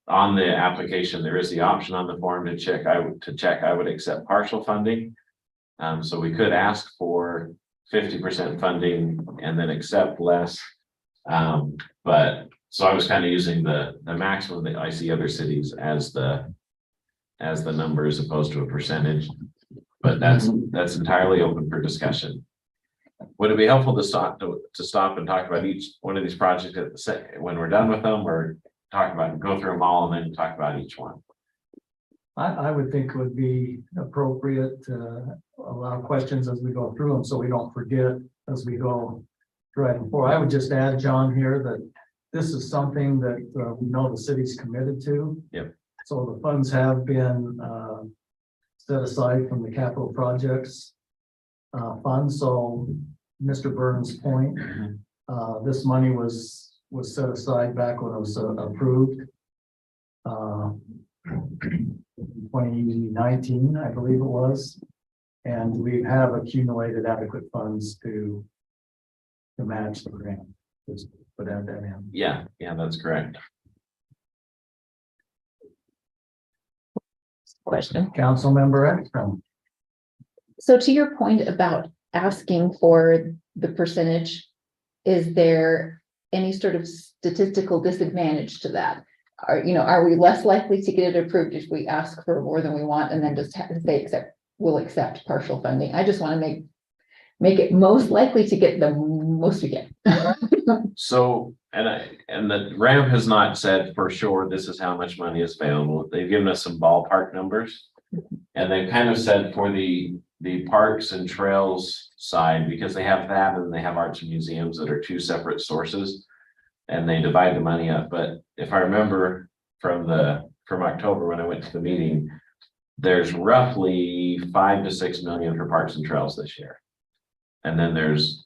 On the application, there is the option on the form to check. I would accept partial funding. So we could ask for 50% funding and then accept less. But so I was kind of using the maximum that I see other cities as the number as opposed to a percentage. But that's entirely open for discussion. Would it be helpful to stop and talk about each one of these projects when we're done with them, or go through them all and then talk about each one? I would think it would be appropriate to allow questions as we go through them, so we don't forget as we go right before. I would just add, John, here that this is something that we know the city's committed to. Yep. So the funds have been set aside from the capital projects fund. So Mr. Burns' point, this money was set aside back when it was approved. 2019, I believe it was, and we have accumulated adequate funds to match the grant. Just put that in. Yeah, that's correct. Question. Councilmember Ekstrom. So to your point about asking for the percentage, is there any sort of statistical disadvantage to that? Are we less likely to get it approved if we ask for more than we want and then just say we'll accept partial funding? I just want to make it most likely to get the most we get. So, and the ramp has not said for sure this is how much money is available. They've given us some ballpark numbers, and they've kind of said for the parks and trails side, because they have that and they have arts and museums that are two separate sources, and they divide the money up. But if I remember from October when I went to the meeting, there's roughly 5 to 6 million for parks and trails this year. And then there's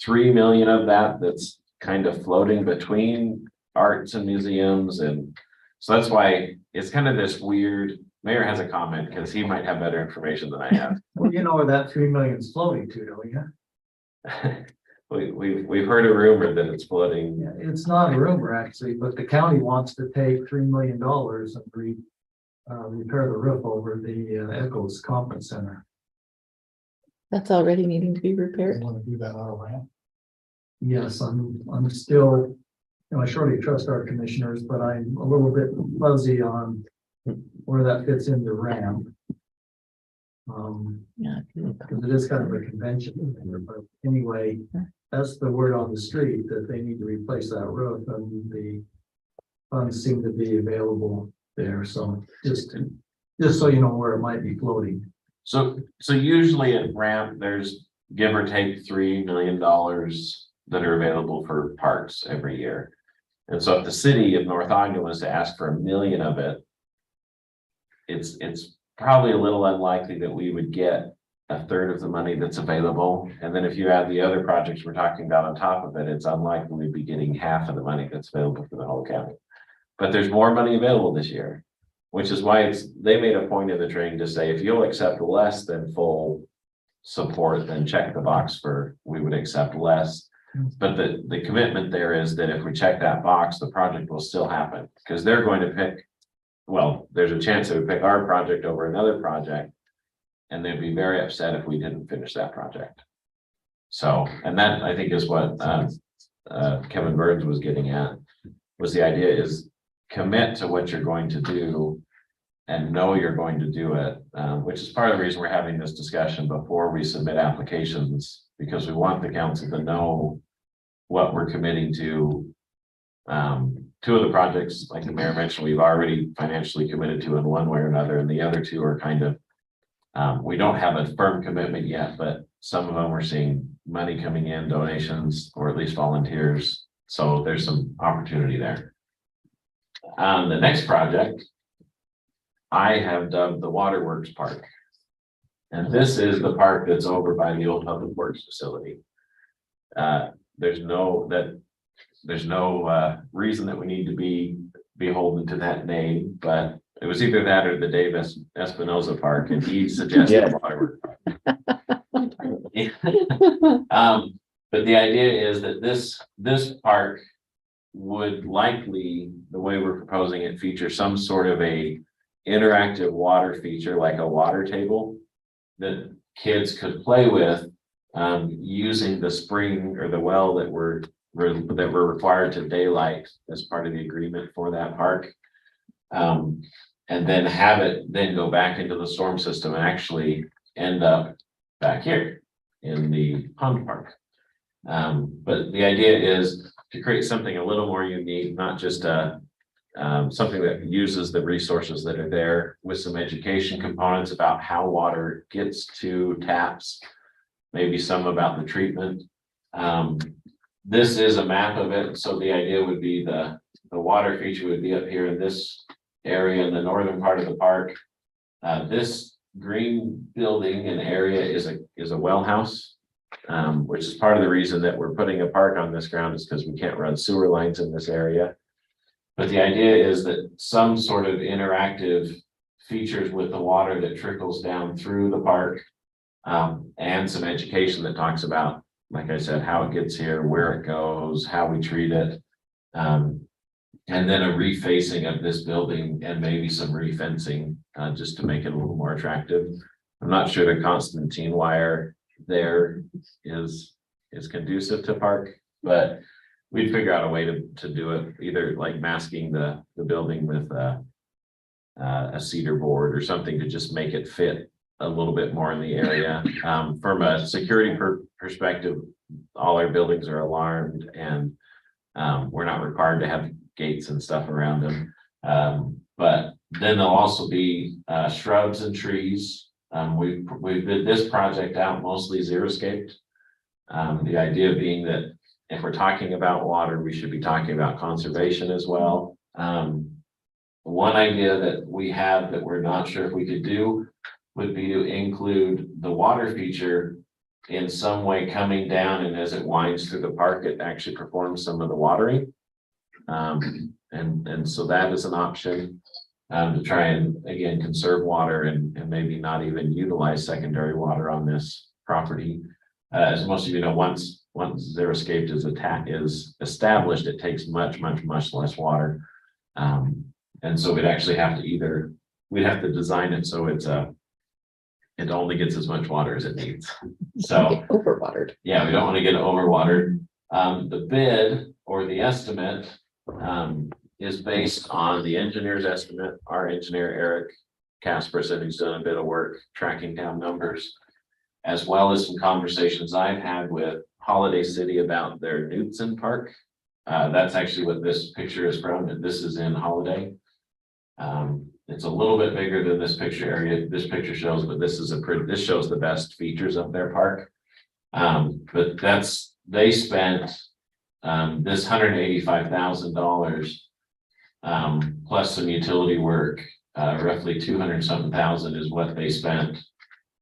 3 million of that that's kind of floating between arts and museums. And so that's why it's kind of this weird. Mayor has a comment because he might have better information than I have. Well, you know where that 3 million is floating to, don't you? We've heard a rumor that it's floating. Yeah, it's not a rumor actually, but the county wants to take $3 million and repair the roof over the Echoes Conference Center. That's already needing to be repaired. Want to do that on a ramp? Yes, I'm still, I surely trust our commissioners, but I'm a little bit fuzzy on where that fits into ramp. Yeah. Because it is kind of a convention here, but anyway, that's the word on the street that they need to replace that roof, and the funds seem to be available there. So just so you know where it might be floating. So usually at ramp, there's give or take $3 million that are available for parks every year. And so if the city of North Ogden was to ask for $1 million of it, it's probably a little unlikely that we would get 1/3 of the money that's available. And then if you add the other projects we're talking about on top of it, it's unlikely we'd be getting half of the money that's available for the whole county. But there's more money available this year, which is why they made a point in the training to say, if you'll accept less than full support, then check the box for, we would accept less. But the commitment there is that if we check that box, the project will still happen, because they're going to pick, well, there's a chance they would pick our project over another project. And they'd be very upset if we didn't finish that project. So, and that I think is what Kevin Burns was getting at, was the idea is commit to what you're going to do and know you're going to do it, which is part of the reason we're having this discussion before we submit applications, because we want the council to know what we're committing to. 2 of the projects, like the mayor mentioned, we've already financially committed to in one way or another, and the other 2 are kind of, we don't have a firm commitment yet, but some of them we're seeing money coming in, donations, or at least volunteers. So there's some opportunity there. The next project I have dubbed the Waterworks Park. And this is the park that's over by the old Public Works facility. There's no reason that we need to be beholden to that name, but it was either that or the Dave Espinoza Park, and he suggested Waterworks Park. But the idea is that this park would likely, the way we're proposing it, feature some sort of a interactive water feature, like a water table that kids could play with, using the spring or the well that we're required to daylight as part of the agreement for that park. And then have it then go back into the storm system and actually end up back here in the pond park. But the idea is to create something a little more unique, not just something that uses the resources that are there, with some education components about how water gets to taps, maybe some about the treatment. This is a map of it. So the idea would be the water feature would be up here in this area in the northern part of the park. This green building and area is a well house, which is part of the reason that we're putting a park on this ground, is because we can't run sewer lines in this area. But the idea is that some sort of interactive features with the water that trickles down through the park, and some education that talks about, like I said, how it gets here, where it goes, how we treat it. And then a refacing of this building and maybe some refencing, just to make it a little more attractive. I'm not sure the Constantine wire there is conducive to park, but we'd figure out a way to do it, either like masking the building with a cedar board or something to just make it fit a little bit more in the area. From a security perspective, all our buildings are alarmed, and we're not required to have gates and stuff around them. But then there'll also be shrubs and trees. We did this project out mostly xeriscaped. The idea being that if we're talking about water, we should be talking about conservation as well. One idea that we have that we're not sure if we could do would be to include the water feature in some way coming down, and as it winds through the park, it actually performs some of the watering. And so that is an option, to try and again conserve water and maybe not even utilize secondary water on this property. As most of you know, once xeriscaped is established, it takes much less water. And so we'd actually have to we'd have to design it so it only gets as much water as it needs. So Overwatered. yeah, we don't want to get overwatered. The bid or the estimate is based on the engineer's estimate, our engineer, Eric Casperson, who's done a bit of work tracking down numbers, as well as some conversations I've had with Holiday City about their Knudsen Park. That's actually what this picture is from, and this is in Holiday. It's a little bit bigger than this picture area this picture shows, but this shows the best features of their park. But they spent This $185,000. Plus some utility work, roughly 200-something-thousand is what they spent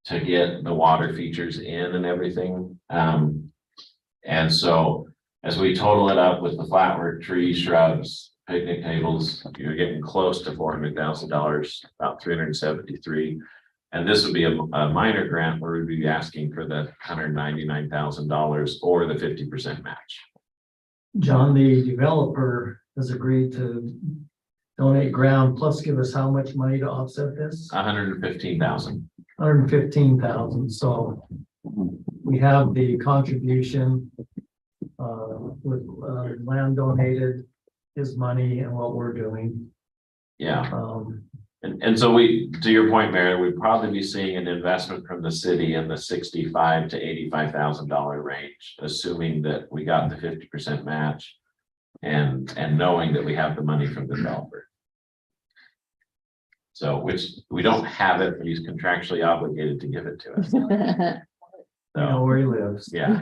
to get the water features in and everything. And so as we total it up with the flat work, trees, shrubs, picnic tables, you're getting close to $400,000, about 373. And this would be a minor grant where we'd be asking for the $199,000 or the 50% match. John, the developer has agreed to donate ground plus give us how much money to offset this? 115,000. 115,000, so we have the contribution with land donated, his money and what we're doing. Yeah. And so we, to your point, Mayor, we'd probably be seeing an investment from the city in the $65,000 to $85,000 range, assuming that we got the 50% match and knowing that we have the money from the developer. So, which we don't have it, but he's contractually obligated to give it to us. You know where he lives. Yeah.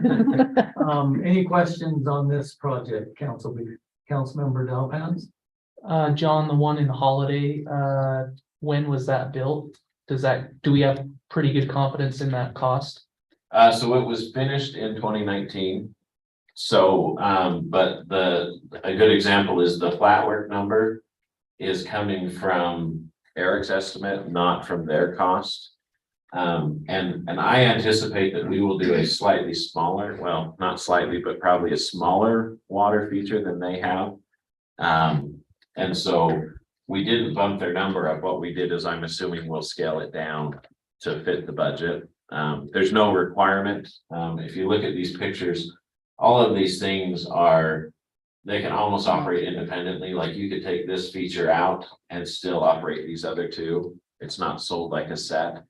Any questions on this project, Councilmember Delpans? John, the one in Holiday, when was that built? Do we have pretty good confidence in that cost? So it was finished in 2019. So, but a good example is the flat work number is coming from Eric's estimate, not from their cost. And I anticipate that we will do a slightly smaller, well, not slightly, but probably a smaller water feature than they have. And so we didn't bump their number up. What we did is I'm assuming we'll scale it down to fit the budget. There's no requirement. If you look at these pictures, all of these things they can almost operate independently. Like you could take this feature out and still operate these other two. It's not sold like a set.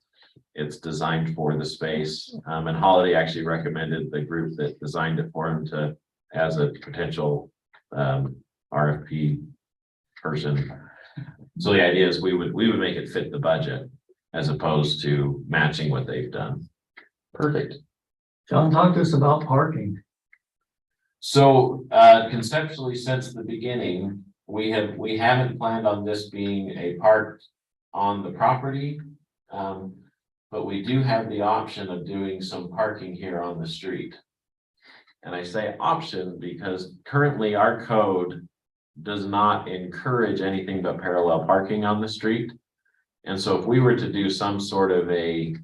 It's designed for the space. And Holiday actually recommended the group that designed it for him as a potential RFP person. So the idea is we would make it fit the budget as opposed to matching what they've done. Perfect. John, talk to us about parking. So conceptually, since the beginning, we haven't planned on this being a park on the property. But we do have the option of doing some parking here on the street. And I say option because currently our code does not encourage anything but parallel parking on the street. And so if we were to do some sort of a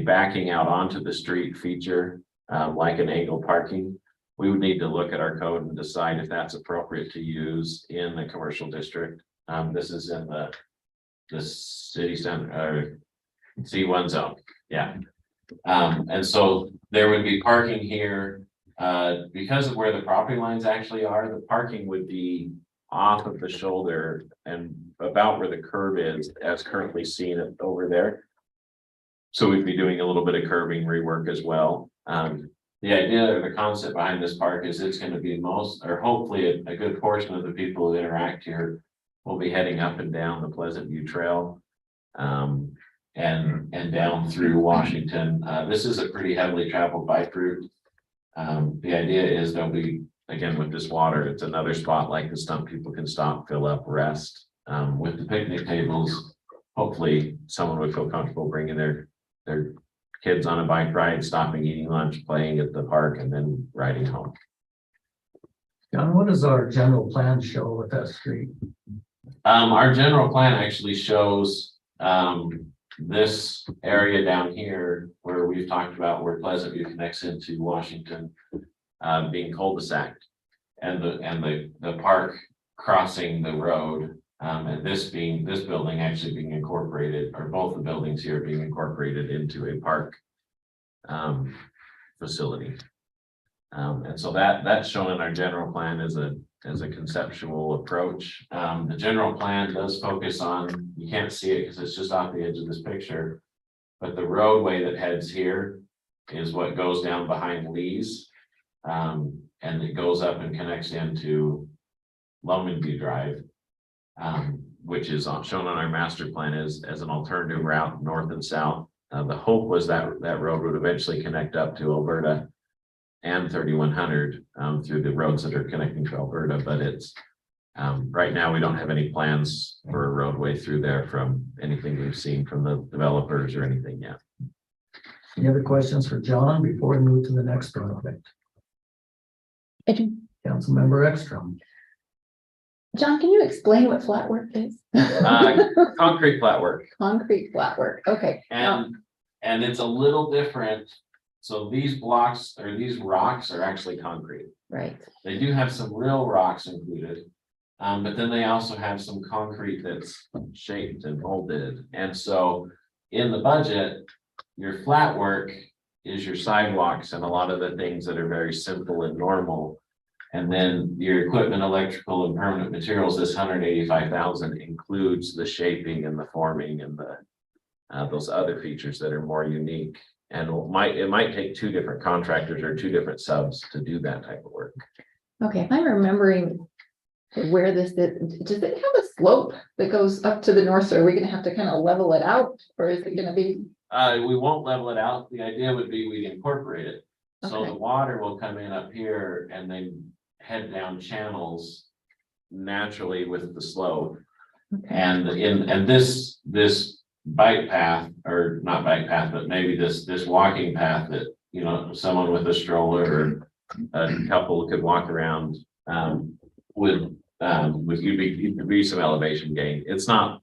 backing out onto the street feature, like an angle parking, we would need to look at our code and decide if that's appropriate to use in the commercial district. This is in the city center, C1 zone, yeah. And so there would be parking here, because of where the property lines actually are, the parking would be off of the shoulder and about where the curb is as currently seen over there. So we'd be doing a little bit of curbing rework as well. The idea or the concept behind this park is it's going to be hopefully a good portion of the people who interact here will be heading up and down the Pleasant View Trail. And down through Washington. This is a pretty heavily traveled bike route. The idea is there'll be, again, with this water, it's another spot like the stump people can stop, fill up, rest. With the picnic tables, hopefully someone would feel comfortable bringing their kids on a bike ride, stopping, eating lunch, playing at the park, and then riding home. John, what does our general plan show with that street? Our general plan actually shows this area down here where we've talked about where Pleasant View connects into Washington, being cul-de-sac, and the park crossing the road, and this building actually being incorporated, or both the buildings here being incorporated into a park facility. And so that's shown in our general plan as a conceptual approach. The general plan does focus on, you can't see it because it's just off the edge of this picture, but the roadway that heads here is what goes down behind Lee's. And it goes up and connects into Lomanview Drive, which is shown on our master plan as an alternative route north and south. The hope was that road would eventually connect up to Alberta. and 3100 through the roads that are connecting to Alberta, but it's right now we don't have any plans for a roadway through there from anything we've seen from the developers or anything yet. Any other questions for John before we move to the next project? I do. Councilmember Ekstrom. John, can you explain what flat work is? Concrete flat work. Concrete flat work, okay. And it's a little different. So these blocks or these rocks are actually concrete. Right, They do have some real rocks included. But then they also have some concrete that's shaped and molded. And so in the budget, your flat work is your sidewalks and a lot of the things that are very simple and normal. And then your equipment, electrical and permanent materials, this 185,000 includes the shaping and the forming and the those other features that are more unique. And it might take two different contractors or two different subs to do that type of work. okay, if I'm remembering where this is, does it have a slope that goes up to the north, so are we gonna have to kind of level it out, or is it gonna be? We won't level it out. The idea would be we incorporate it. So Okay. the water will come in up here and then head down channels naturally with the slope. Okay. And this bike path, or not bike path, but maybe this walking path that, you know, someone with a stroller or a couple could walk around, would be some elevation gain. It's not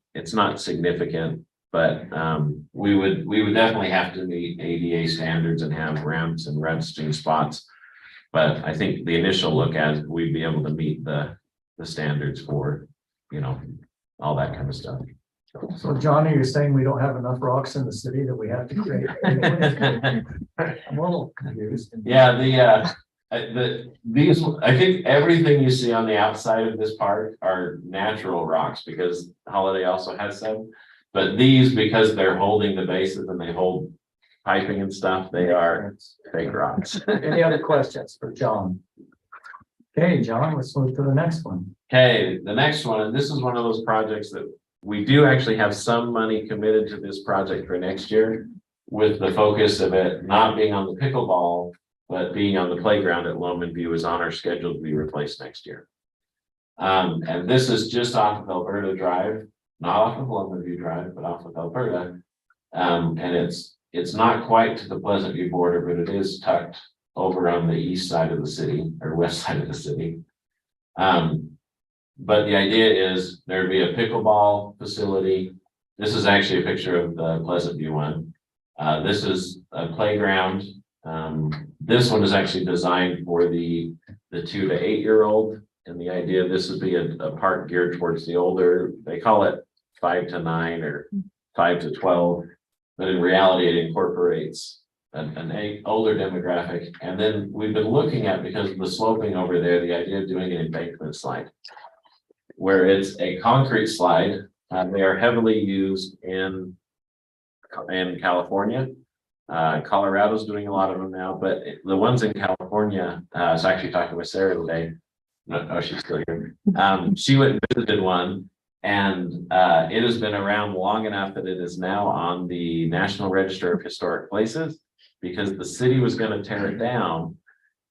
significant, but we would definitely have to meet ADA standards and have ramps and resting spots. But I think the initial look at it, we'd be able to meet the standards for, you know, all that kind of stuff. So Johnny, you're saying we don't have enough rocks in the city that we have to create? I'm a little confused. Yeah, these, I think everything you see on the outside of this park are natural rocks because Holiday also has some. But these, because they're holding the bases and they hold piping and stuff, they are fake rocks. Any other questions for John? Okay, John, let's move to the next one. Okay, the next one, and this is one of those projects that we do actually have some money committed to this project for next year, with the focus of it not being on the pickleball, but being on the playground at Loman View is on our schedule to be replaced next year. And this is just off of Alberta Drive, not off of Loman View Drive, but off of Alberta. And it's not quite to the Pleasant View border, but it is tucked over on the east side of the city or west side of the city. But the idea is there'd be a pickleball facility. This is actually a picture of the Pleasant View one. This is a playground. This one is actually designed for the 2 to 8 year old. And the idea, this would be a park geared towards the older, they call it 5 to 9 or 5 to 12. But in reality, it incorporates an older demographic. And then we've been looking at, because of the sloping over there, the idea of doing an embankment slide, where it's a concrete slide. They are heavily used in California. Colorado's doing a lot of them now, but the ones in California, I was actually talking with Sarah today. No, she's still here. She went and visited one, and it has been around long enough that it is now on the National Register of Historic Places, because the city was going to tear it down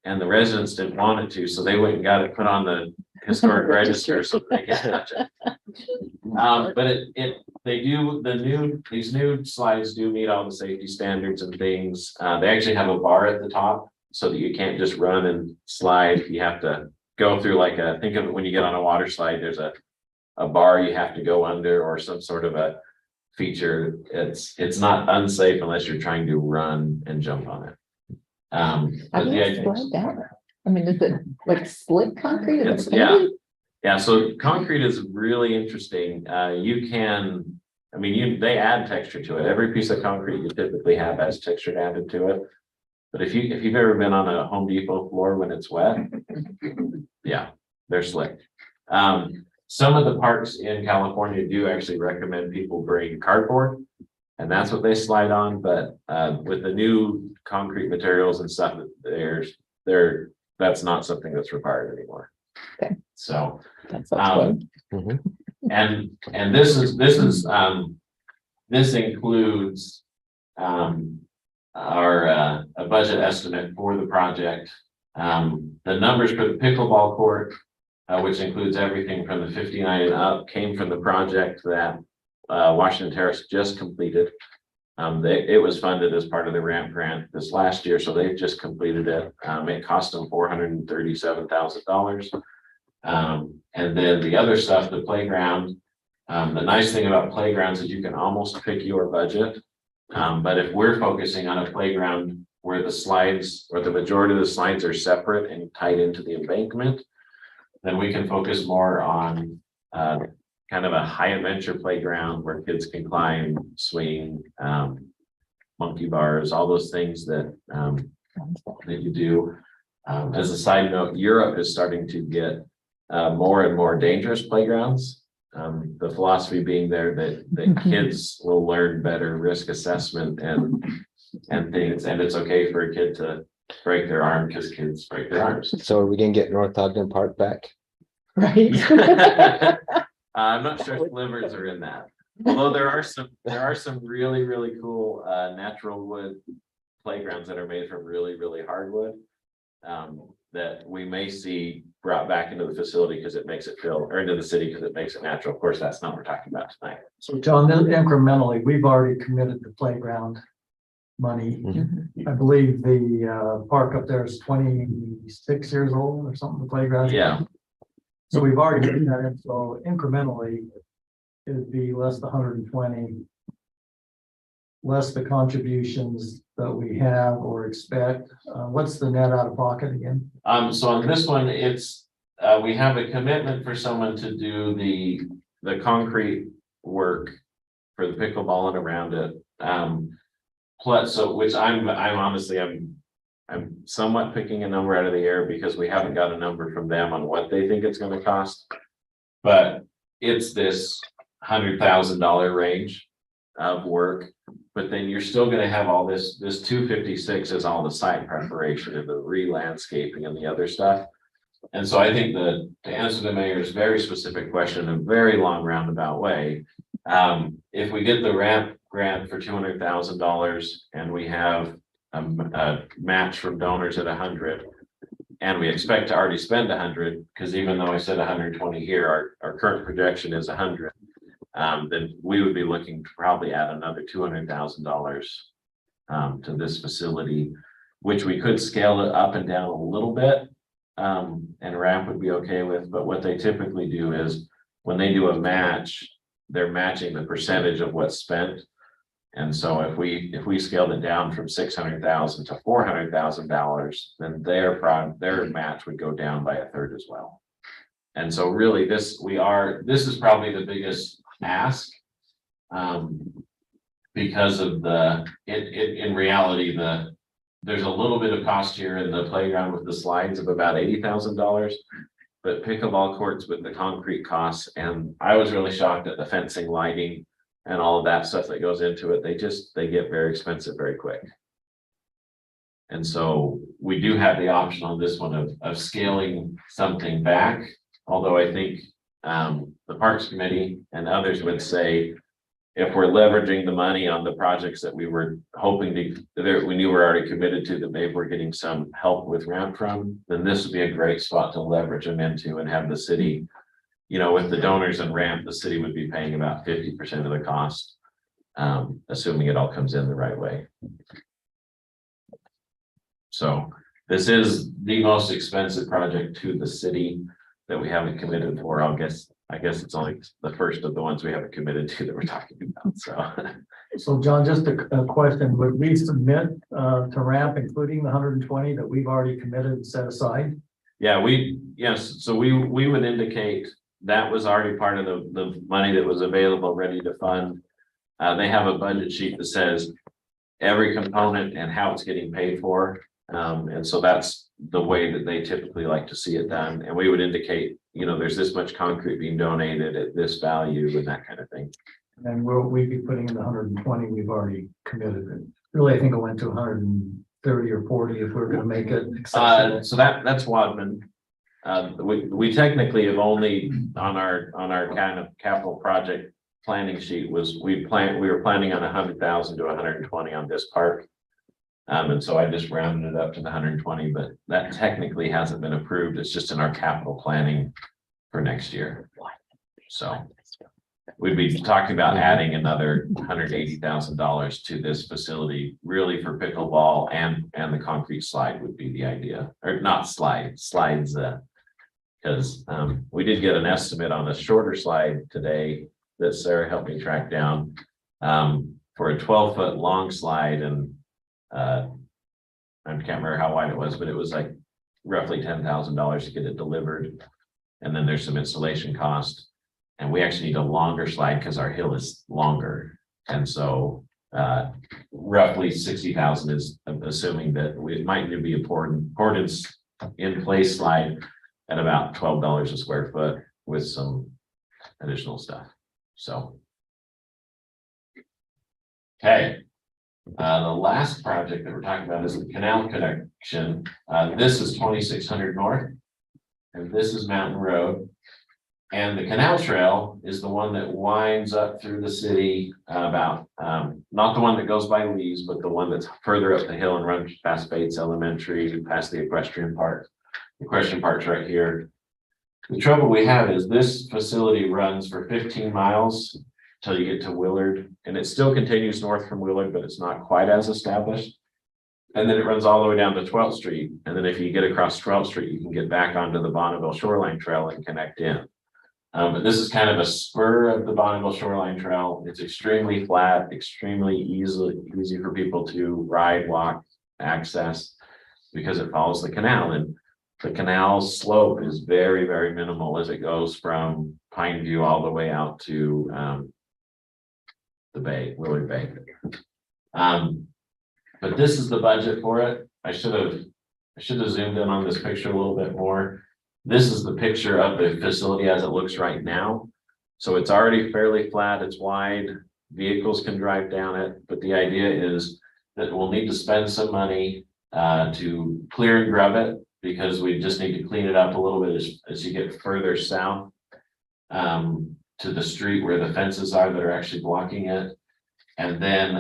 and the residents didn't want it to, so they went and got it put on the historic register so they can't touch it. But these new slides do meet all the safety standards and things. They actually have a bar at the top so that you can't just run and slide. You have to go through think of it when you get on a water slide, there's a bar you have to go under or some sort of a feature. It's not unsafe unless you're trying to run and jump on it. How do you slide down? I mean, is it like slick concrete? Is it painted? Yeah, so concrete is really interesting. They add texture to it. Every piece of concrete you typically have has texture added to it. But if you've ever been on a Home Depot floor when it's wet, yeah, they're slick. Some of the parks in California do actually recommend people bring cardboard, and that's what they slide on. But with the new concrete materials and stuff, that's not something that's required anymore. Okay. So, That's good. and this includes a budget estimate for the project. The numbers for the pickleball court, which includes everything from the 59 and up, came from the project that Washington Terrace just completed. It was funded as part of the ramp grant this last year, so they've just completed it. It cost them $437,000. And then the other stuff, the playground. The nice thing about playgrounds is you can almost pick your budget. But if we're focusing on a playground where the slides or the majority of the slides are separate and tied into the embankment, then we can focus more on kind of a high adventure playground where kids can climb, swing, monkey bars, all those things that you do. As a side note, Europe is starting to get more and more dangerous playgrounds. The philosophy being there that kids will learn better risk assessment and things, and it's okay for a kid to break their arm because kids break their arms. So are we gonna get North Ogden Park back? Right. I'm not sure if slivers are in that. Although there are some really, really cool natural wood playgrounds that are made from really, really hardwood. That we may see brought back into the facility because it makes it feel, or into the city because it makes it natural. Of course, that's not what we're talking about tonight. So John, then incrementally, we've already committed the playground money. I believe the park up there is 26 years old or something, the playground. Yeah. So we've already done that, in, so incrementally, it'd be less than 120. Less the contributions that we have or expect. What's the net out of pocket again? So on this one, it's we have a commitment for someone to do the concrete work for the pickleball and around it. Plus, so which I'm honestly I'm somewhat picking a number out of the air because we haven't got a number from them on what they think it's going to cost. But it's this $100,000 range of work. But then you're still going to have all this 256 is all the site preparation and the re-landscaping and the other stuff. And so I think that to answer the mayor's very specific question in a very long roundabout way, if we get the ramp grant for $200,000 and we have a match from donors at 100, and we expect to already spend 100, because even though I said 120 here, our current projection is 100. Then we would be looking to probably add another $200,000 to this facility, which we could scale it up and down a little bit. And ramp would be okay with, but what they typically do is when they do a match, they're matching the percentage of what's spent. And so if we scaled it down from $600,000 to $400,000, then their match would go down by a third as well. And so really this is probably the biggest ask, because of in reality, there's a little bit of cost here in the playground with the slides of about $80,000, but pickleball courts with the concrete costs, and I was really shocked at the fencing, lighting, and all of that stuff that goes into it. They get very expensive very quick. And so we do have the option on this one of scaling something back, although I think the Parks Committee and others would say, if we're leveraging the money on the projects that we were hoping we knew we're already committed to, that maybe we're getting some help with ramp from, then this would be a great spot to leverage them into and have the city, with the donors and ramp, the city would be paying about 50% of the cost, assuming it all comes in the right way. So this is the most expensive project to the city that we haven't committed for. I guess it's only the first of the ones we haven't committed to that we're talking about, so. So John, just a question, would we submit to ramp, including the 120 that we've already committed and set aside? Yeah, yes, so we would indicate that was already part of the money that was available, ready to fund. They have a budget sheet that says every component and how it's getting paid for. And so that's the way that they typically like to see it done. And we would indicate, there's this much concrete being donated at this value and that kind of thing. And we'd be putting in the 120 we've already committed. Really, I think it went to 130 or 40 if we're going to make it accessible. So that's Wadman. We technically have only on our kind of capital project planning sheet we were planning on 100,000 to 120 on this park. And so I just rounded it up to the 120, but that technically hasn't been approved. It's just in our capital planning for next year. So we'd be talking about adding another $180,000 to this facility, really for pickleball and the concrete slide would be the idea, or not slides. Because we did get an estimate on a shorter slide today that Sarah helped me track down for a 12-foot long slide, and I can't remember how wide it was, but it was like roughly $10,000 to get it delivered. And then there's some installation cost. And we actually need a longer slide because our hill is longer. And so roughly 60,000 is assuming that it might need to be important in place slide at about $12 a square foot with some additional stuff. So. Okay. The last project that we're talking about is the canal connection. This is 2600 North, and this is Mountain Road. And the canal trail is the one that winds up through the city about, not the one that goes by Lee's, but the one that's further up the hill and runs past Bates Elementary, past the equestrian park. The equestrian park's right here. The trouble we have is this facility runs for 15 miles till you get to Willard, and it still continues north from Willard, but it's not quite as established. And then it runs all the way down to 12th Street. And then if you get across 12th Street, you can get back onto the Bonneville Shoreline Trail and connect in. But this is kind of a spur of the Bonneville Shoreline Trail. It's extremely flat, extremely easy for people to ride, walk, access, because it follows the canal. And the canal slope is very, very minimal as it goes from Pineview all the way out to the bay, Willard Bay. But this is the budget for it. I should have zoomed in on this picture a little bit more. This is the picture of the facility as it looks right now. So it's already fairly flat, it's wide, vehicles can drive down it, but the idea is that we'll need to spend some money to clear and grub it, because we just need to clean it up a little bit as you get further south to the street where the fences are that are actually blocking it. And then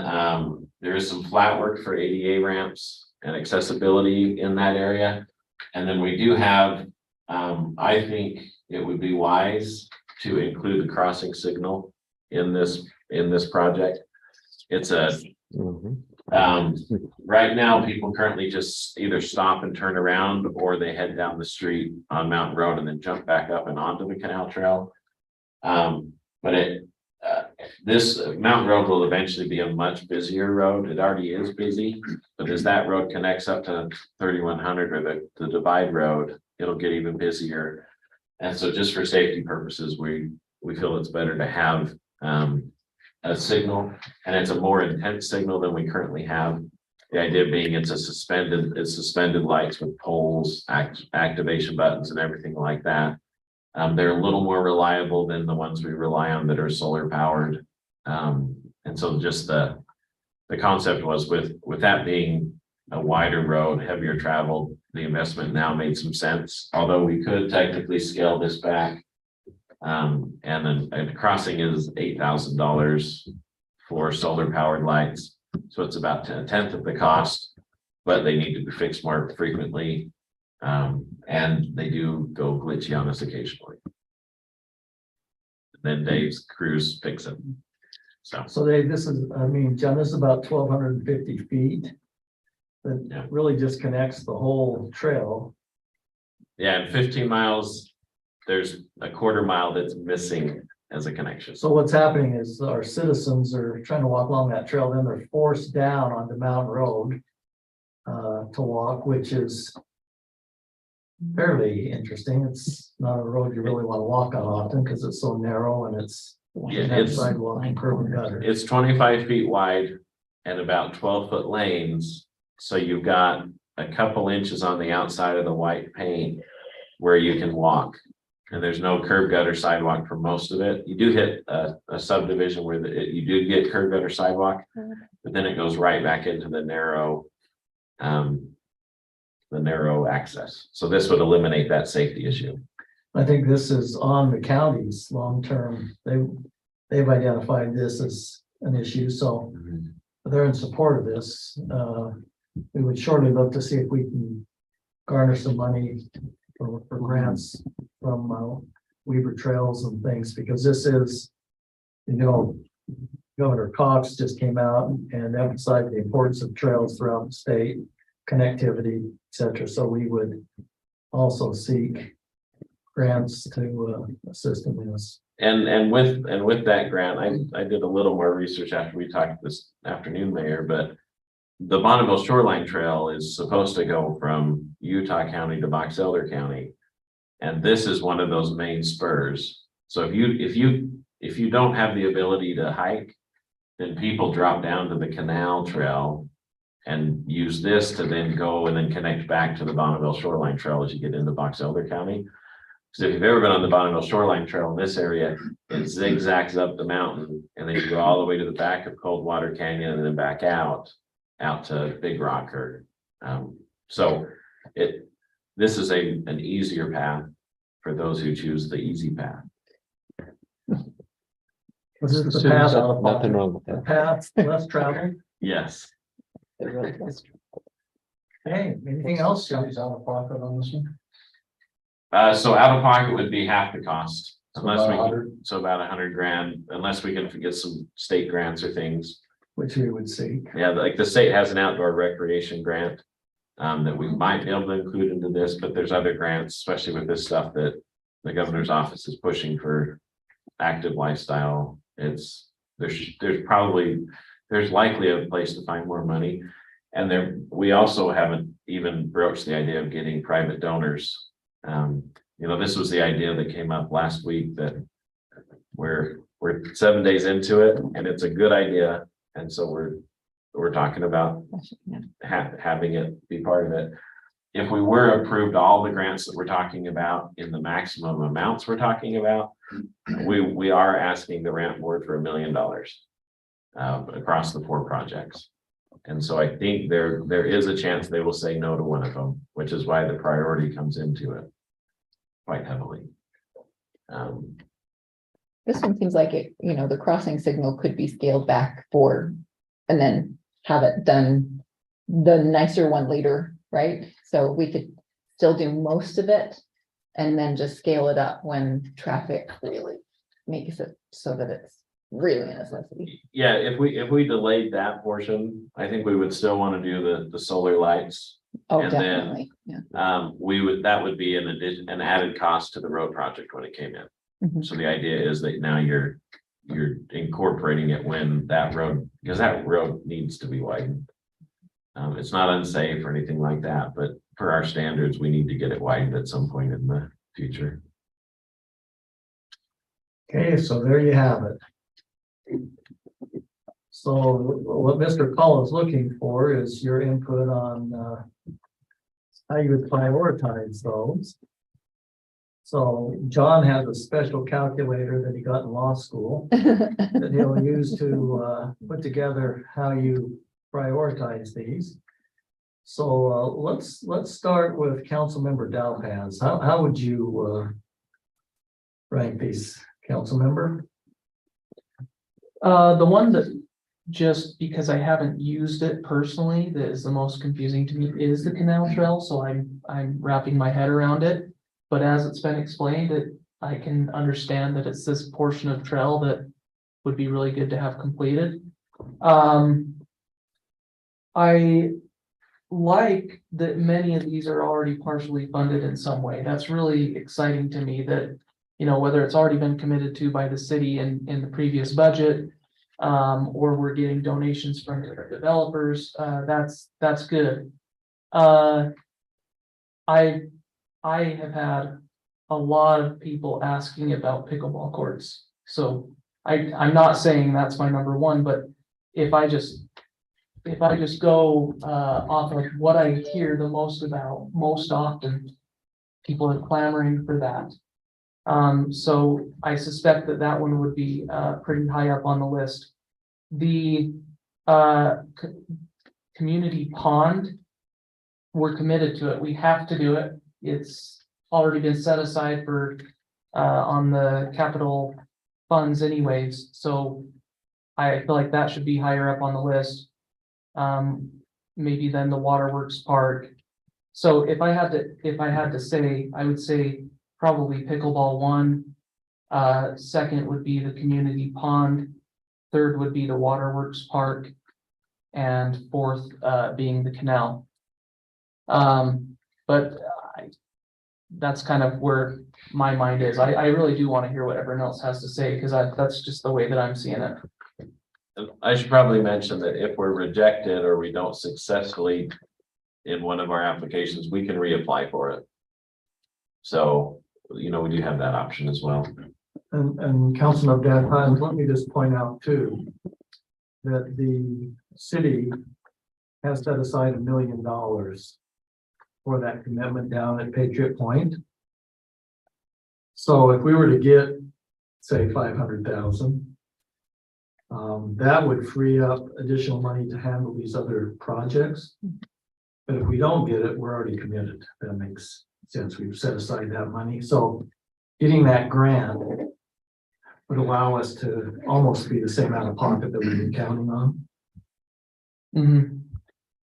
there is some flat work for ADA ramps and accessibility in that area. And then we do have, I think it would be wise to include the crossing signal in this project. It's a, right now, people currently just either stop and turn around, or they head down the street on Mountain Road and then jump back up and onto the canal trail. But this Mountain Road will eventually be a much busier road. It already is busy, but as that road connects up to 3100 or the divide road, it'll get even busier. And so just for safety purposes, we feel it's better to have a signal, and it's a more intense signal than we currently have. The idea being it's suspended lights with poles, activation buttons and everything like that. They're a little more reliable than the ones we rely on that are solar powered. And so just the concept was with that being a wider road, heavier traveled, the investment now made some sense, although we could technically scale this back. And then a crossing is $8,000 for solar powered lights. So it's about a tenth of the cost, but they need to be fixed more frequently. And they do go glitchy on us occasionally. Then Dave's crews fix them. So Dave, this is, I mean, John, this is about 1,250 feet. That really just connects the whole trail. Yeah, and 15 miles, there's a quarter mile that's missing as a connection. So what's happening is our citizens are trying to walk along that trail, then they're forced down onto Mountain Road to walk, which is fairly interesting. It's not a road you really want to walk on often because it's so narrow and it's sidewalk and curb and gutter. It's 25 feet wide and about 12-foot lanes. So you've got a couple inches on the outside of the white paint where you can walk. And there's no curb gutter sidewalk for most of it. You do hit a subdivision where you do get curb gutter sidewalk, but then it goes right back into the narrow access. So this would eliminate that safety issue. I think this is on the county's long-term. They've identified this as an issue, so they're in support of this. we would surely look to see if we can garner some money for grants from Weaver Trails and things, because this is, Governor Cox just came out and emphasized the importance of trails throughout the state, connectivity, et cetera. So we would also seek grants to assist in this. And with that grant, I did a little more research after we talked this afternoon, Mayor, but the Bonneville Shoreline Trail is supposed to go from Utah County to Box Elder County. And this is one of those main spurs. So if you don't have the ability to hike, then people drop down to the canal trail and use this to then go and then connect back to the Bonneville Shoreline Trail as you get into Box Elder County. So if you've ever been on the Bonneville Shoreline Trail in this area, it zigzags up the mountain and then you go all the way to the back of Coldwater Canyon and then back out to Big Rock. So this is an easier path for those who choose the easy path. Was this the path? Nothing wrong with The that. path less traveled? Yes. Hey, anything else? City's out of pocket on this one. So out of pocket would be half the cost. So Unless about we, 100. so about $100,000, unless we can get some state grants or things. Which we would seek. Yeah, like the state has an outdoor recreation grant. That we might be able to include into this, but there's other grants, especially with this stuff that the governor's office is pushing for active lifestyle. There's likely a place to find more money. And we also haven't even broached the idea of getting private donors. This was the idea that came up last week that we're 7 days into it and it's a good idea. And so we're talking about having it be part of it. If we were approved all the grants that we're talking about in the maximum amounts we're talking about, we are asking the ramp board for $1 million across the 4 projects. And so I think there is a chance they will say no to one of them, which is why the priority comes into it quite heavily. This one seems like it, the crossing signal could be scaled back and then have it done the nicer one later, right? So we could still do most of it and then just scale it up when traffic really makes it so that it's really a necessity. Yeah, if we delayed that portion, I think we would still want to do the solar lights. Oh, And then, definitely, yeah. that would be an added cost to the road project when it came in. Mhm. So the idea is that now you're incorporating it when that road, because that road needs to be widened. It's not unsafe or anything like that, but for our standards, we need to get it widened at some point in the future. Okay, so there you have it. So what Mr. Call is looking for is your input on how you would prioritize those. So John has a special calculator that he got in law school that he'll use to put together how you prioritize these. So let's start with Councilmember Dowpaz. How would you rank these, Councilmember? The one that, just because I haven't used it personally, that is the most confusing to me is the canal trail, so I'm wrapping my head around it. But as it's been explained, I can understand that it's this portion of trail that would be really good to have completed. I like that many of these are already partially funded in some way. That's really exciting to me that, whether it's already been committed to by the city in the previous budget, or we're getting donations from different developers, that's good. I have had a lot of people asking about pickleball courts. So I'm not saying that's my number one, but if I just go off of what I hear the most about most often, people are clamoring for that. So I suspect that one would be pretty high up on the list. The community pond, we're committed to it. We have to do it. It's already been set aside for on the capital funds anyways, so I feel like that should be higher up on the list. maybe then the Waterworks Park. So if I had to say, I would say probably pickleball 1. Second would be the community pond. Third would be the Waterworks Park. And fourth, being the canal. But that's kind of where my mind is. I really do want to hear what everyone else has to say, because that's just the way that I'm seeing it. I should probably mention that if we're rejected or we don't successfully in one of our applications, we can reapply for it. So, you know, we do have that option as well. And Councilman Dan Hines, let me just point out too, that the city has set aside $1 million for that commitment down at Patriot Point. So if we were to get, say, 500,000, that would free up additional money to handle these other projects. But if we don't get it, we're already committed. That makes sense. We've set aside that money. So getting that grant would allow us to almost be the same out of pocket that we've been counting on. Mhm.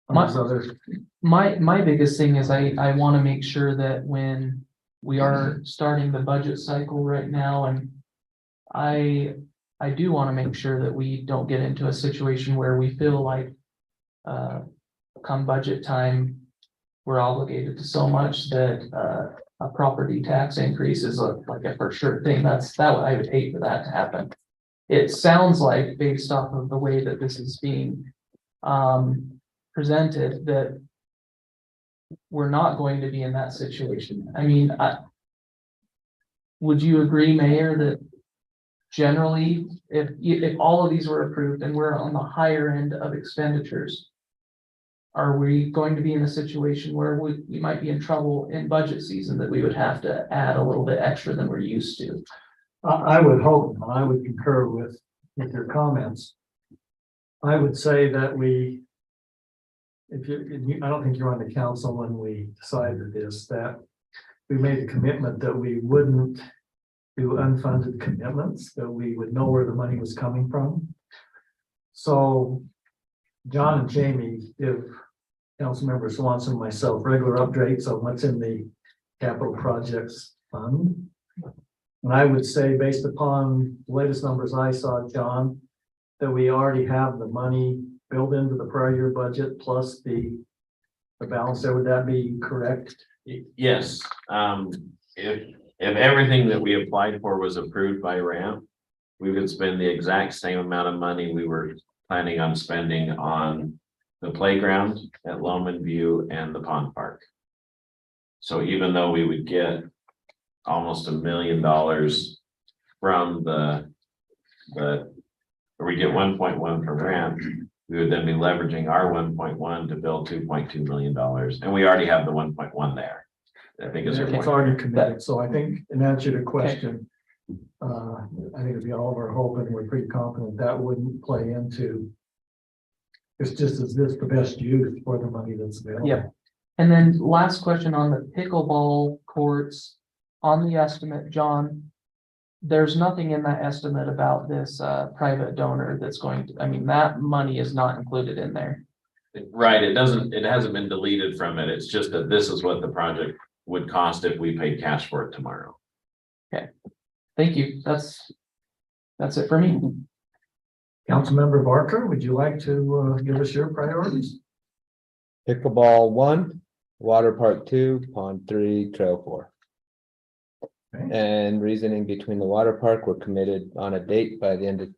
On those other, My biggest thing is I want to make sure that when we are starting the budget cycle right now, and I do want to make sure that we don't get into a situation where we feel like come budget time, we're obligated to so much that a property tax increase is like a for sure thing. That I would hate for that to happen. It sounds like, based off of the way that this is being presented, that we're not going to be in that situation. I mean, would you agree, Mayor, that generally, if all of these were approved and we're on the higher end of expenditures, are we going to be in a situation where we might be in trouble in budget season, that we would have to add a little bit extra than we're used to? I would hope, and I would concur with your comments. I would say that I don't think you're on the council when we decided this, that we made a commitment that we wouldn't do unfunded commitments, that we would know where the money was coming from. So John and Jamie give Councilmember Swanson and myself regular updates on what's in the capital projects fund. And I would say, based upon the latest numbers I saw, John, that we already have the money built into the prior year budget plus the balance there. Would that be correct? Yes, if everything that we applied for was approved by RAMP, we would spend the exact same amount of money we were planning on spending on the playground at Loman View and the pond park. So even though we would get almost $1 million from or we get 1.1 from RAMP, we would then be leveraging our 1.1 to build $2.2 million. And we already have the 1.1 there. I think is your It's point. already committed. So I think, in answer to the question, I think it'd be all of our hope, and we're pretty confident that wouldn't play into. It's just, is this the best use for the money that's available? Yeah. And then last question on the pickleball courts, on the estimate, John, there's nothing in that estimate about this private donor that's going to, I mean, that money is not included in there. Right, it hasn't been deleted from it. It's just that this is what the project would cost if we paid cash for it tomorrow. Okay, thank you. That's it for me. Councilmember Barker, would you like to give us your priorities? Pickleball 1, water park 2, pond 3, trail 4. Okay. And reasoning between the water park, we're committed on a date by the end of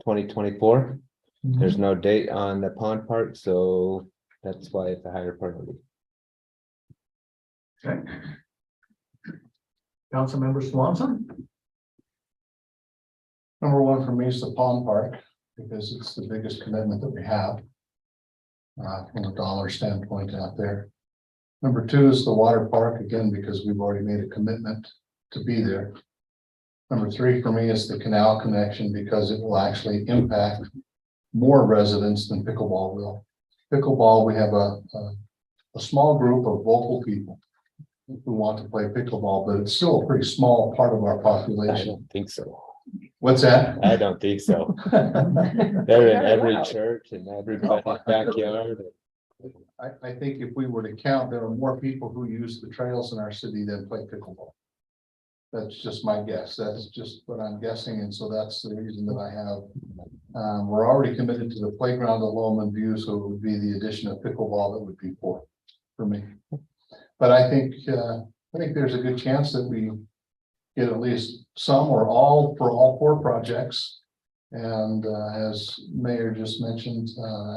2024. There's no date on the pond park, so that's why it's a higher priority. Okay. Councilmember Swanson? Number one for me is the pond park, because it's the biggest commitment that we have. From a dollar standpoint out there. Number two is the water park, again, because we've already made a commitment to be there. Number three for me is the canal connection, because it will actually impact more residents than pickleball will. Pickleball, we have a small group of vocal people who want to play pickleball, but it's still a pretty small part of our I population. don't think so. What's that? I don't think so. They're in every church and everybody's backyard. I think if we were to count, there are more people who use the trails in our city than play pickleball. That's just my guess. That's just what I'm guessing. And so that's the reason that I have. We're already committed to the playground at Lowman View, so it would be the addition of pickleball that would be four for me. But I think there's a good chance that we get at least some or all for all four projects. And as Mayor just mentioned,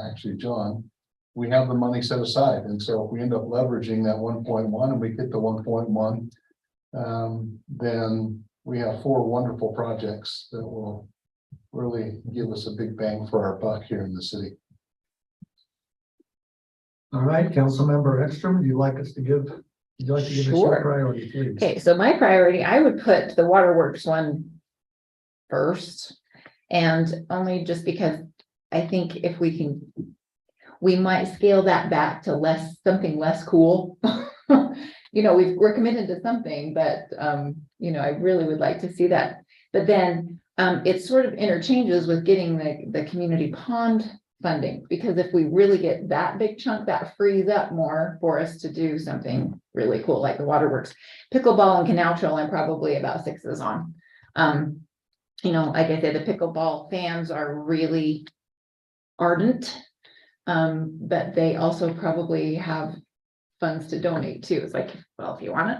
actually John, we have the money set aside. And so if we end up leveraging that 1.1 and we get the 1.1, then we have four wonderful projects that will really give us a big bang for our buck here in the city. All right, Councilmember Ekstrom, would you like us to give, would you like to give us Sure. your priority, please? Okay, so my priority, I would put the waterworks one first. And only just because I think if we can, we might scale that back to something less cool. You know, we're committed to something, but, you know, I really would like to see that. But then it sort of interchanges with getting the community pond funding, because if we really get that big chunk, that frees up more for us to do something really cool, like the waterworks. Pickleball and Canal Trail, I'm probably about sixes on. You know, like I said, the pickleball fans are really ardent, but they also probably have funds to donate too. It's like, well, if you want it,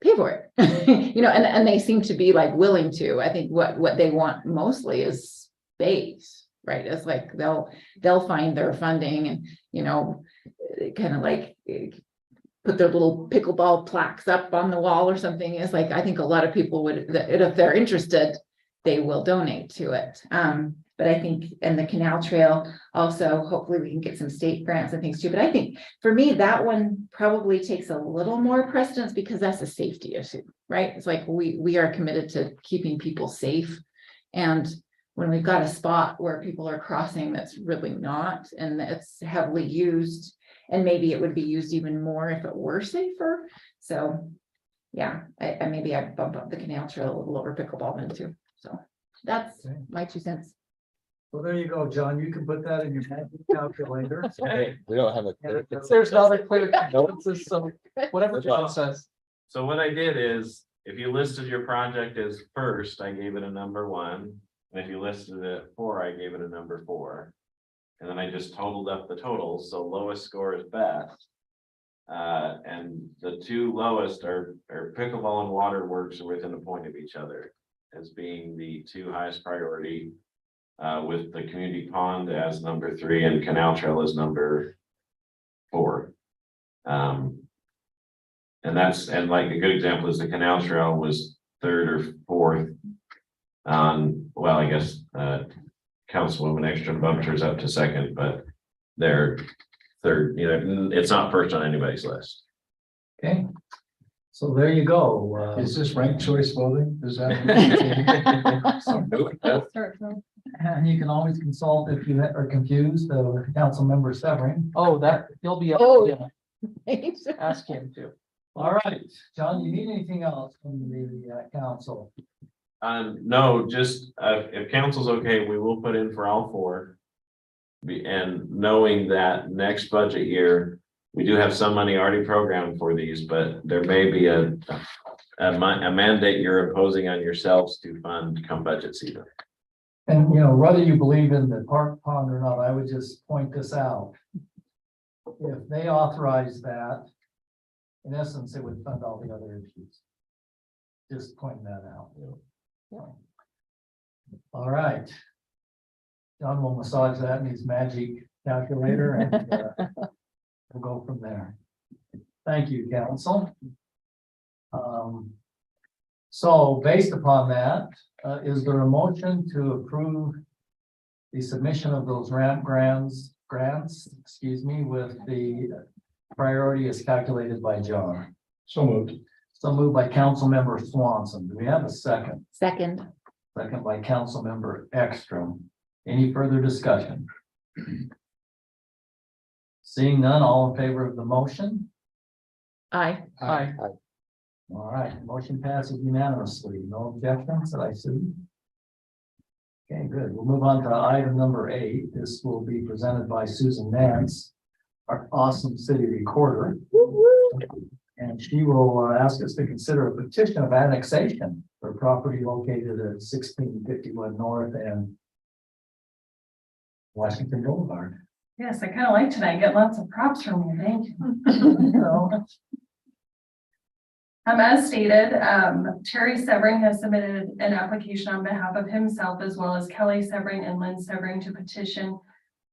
pay for it. You know, and they seem to be like willing to. I think what they want mostly is space, right? It's like they'll find their funding and, you know, kind of like put their little pickleball plaques up on the wall or something. It's like, I think a lot of people would, if they're interested, they will donate to it. But I think, and the Canal Trail also, hopefully we can get some state grants and things too. But I think for me, that one probably takes a little more precedence because that's a safety issue, right? It's like we are committed to keeping people safe. And when we've got a spot where people are crossing that's really not, and it's heavily used, and maybe it would be used even more if it were safer. So yeah, I maybe I bump up the Canal Trail a little over pickleball then too. So that's my 2 cents. Well, there you go, John. You can put that in your magic calculator. Hey, we don't have a. There's not a clear consensus, so whatever John says. So what I did is, if you listed your project as first, I gave it a number 1. And if you listed it 4, I gave it a number 4. And then I just totaled up the totals, so lowest score is best. And the 2 lowest are pickleball and waterworks are within a point of each other as being the 2 highest priority. With the community pond as number 3 and Canal Trail as number 4. And like a good example is the Canal Trail was 3rd or 4th on, well, I guess, Councilwoman Ekstrom bumped hers up to 2nd, but they're 3rd, you know, it's not first on anybody's list. Okay. So there you go. Is this ranked choice voting? Is that? And you can always consult if you are confused, Councilmember Severing. Oh, that he'll be. Oh. Yeah. Ask him to. All right, John, you need anything else from the council? No, just if council's okay, we will put in for all 4. And knowing that next budget year, we do have some money already programmed for these, but there may be a mandate you're imposing on yourselves to fund come budget season. And, you know, whether you believe in the park pond or not, I would just point this out. If they authorize that, in essence, it would fund all the other issues. Just pointing that out. Yeah. All right. John will massage that in his magic calculator and we'll go from there. Thank you, council. So based upon that, is there a motion to approve the submission of those ramp grants, excuse me, with the priority as calculated by John? So moved. So moved by Councilmember Swanson. Do we have a second? Second. Second by Councilmember Ekstrom. Any further discussion? Seeing none, all in favor of the motion? Aye. Aye. All right, motion passes unanimously. No objections that I see. Okay, good. We'll move on to item number 8. This will be presented by Susan Nance. our awesome city recorder. And she will ask us to consider a petition of annexation for property located at 1651 North and Washington Boulevard. Yes, I kind of like tonight, get lots of props from you, thank you. So, as stated, Terry Severing has submitted an application on behalf of himself as well as Kelly Severing and Lynn Severing to petition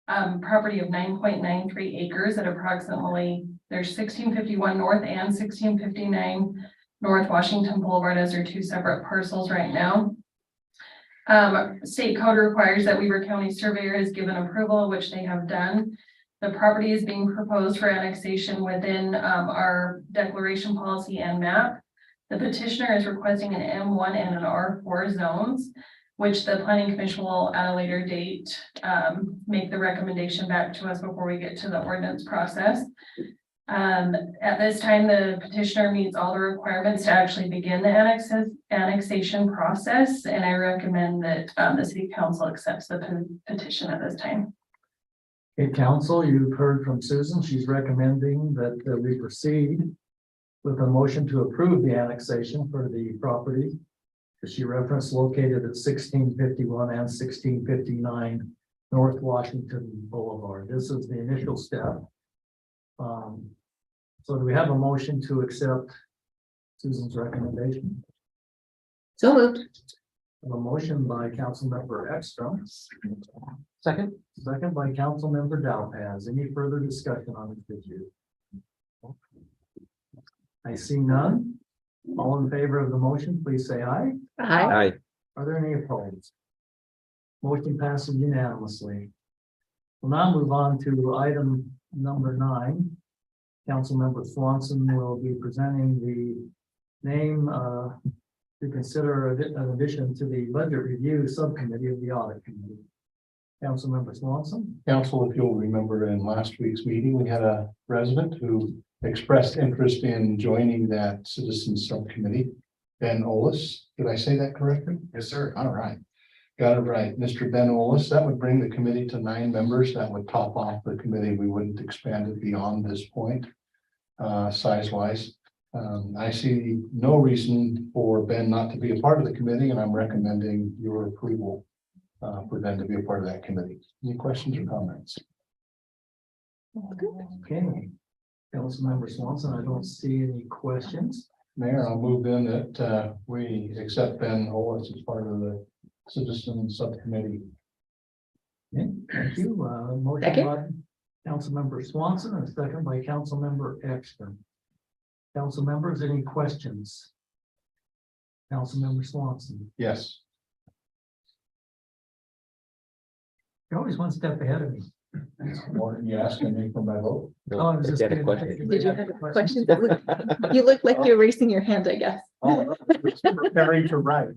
property of 9.93 acres at approximately, there's 1651 North and 1659 North Washington Boulevard as their two separate parcels right now. State code requires that Weaver County Surveyor has given approval, which they have done. The property is being proposed for annexation within our declaration policy and map. The petitioner is requesting an M1 and an R4 zones, which the planning commission will at a later date make the recommendation back to us before we get to the ordinance process. At this time, the petitioner meets all the requirements to actually begin the annexation process, and I recommend that the city council accepts the petition at this time. Okay, council, you've heard from Susan. She's recommending that we proceed with a motion to approve the annexation for the property that she referenced located at 1651 and 1659 North Washington Boulevard. This is the initial step. So do we have a motion to accept Susan's recommendation? So moved. A motion by Councilmember Ekstrom. Second. Second by Councilmember Dowpaz. Any further discussion on this issue? I see none. All in favor of the motion, please say aye. Aye. Aye. Are there any opposed? Motion passes unanimously. We'll now move on to item number 9. Councilmember Swanson will be presenting the name to consider an addition to the budget review subcommittee of the audit committee. Councilmember Swanson. Council, if you'll remember in last week's meeting, we had a resident who expressed interest in joining that citizens subcommittee. Ben Ollis, did I say that correctly? Yes, sir. All right. Got it right. Mr. Ben Ollis, that would bring the committee to 9 members. That would top off the committee. We wouldn't expand it beyond this point, size wise. I see no reason for Ben not to be a part of the committee, and I'm recommending your approval for Ben to be a part of that committee. Any questions or comments? Okay. Councilmember Swanson, I don't see any questions. Mayor, I'll move in that we accept Ben Ollis as part of the citizen subcommittee. Okay, thank you. Motion Second. by Councilmember Swanson and second by Councilmember Ekstrom. Council members, any questions? Councilmember Swanson, Yes. you're always one step ahead of me. Or you asking me for my vote? Oh, I was If just you had a kidding. question. Did you have a question? You look like you're raising your hand, I guess. Oh, very to right.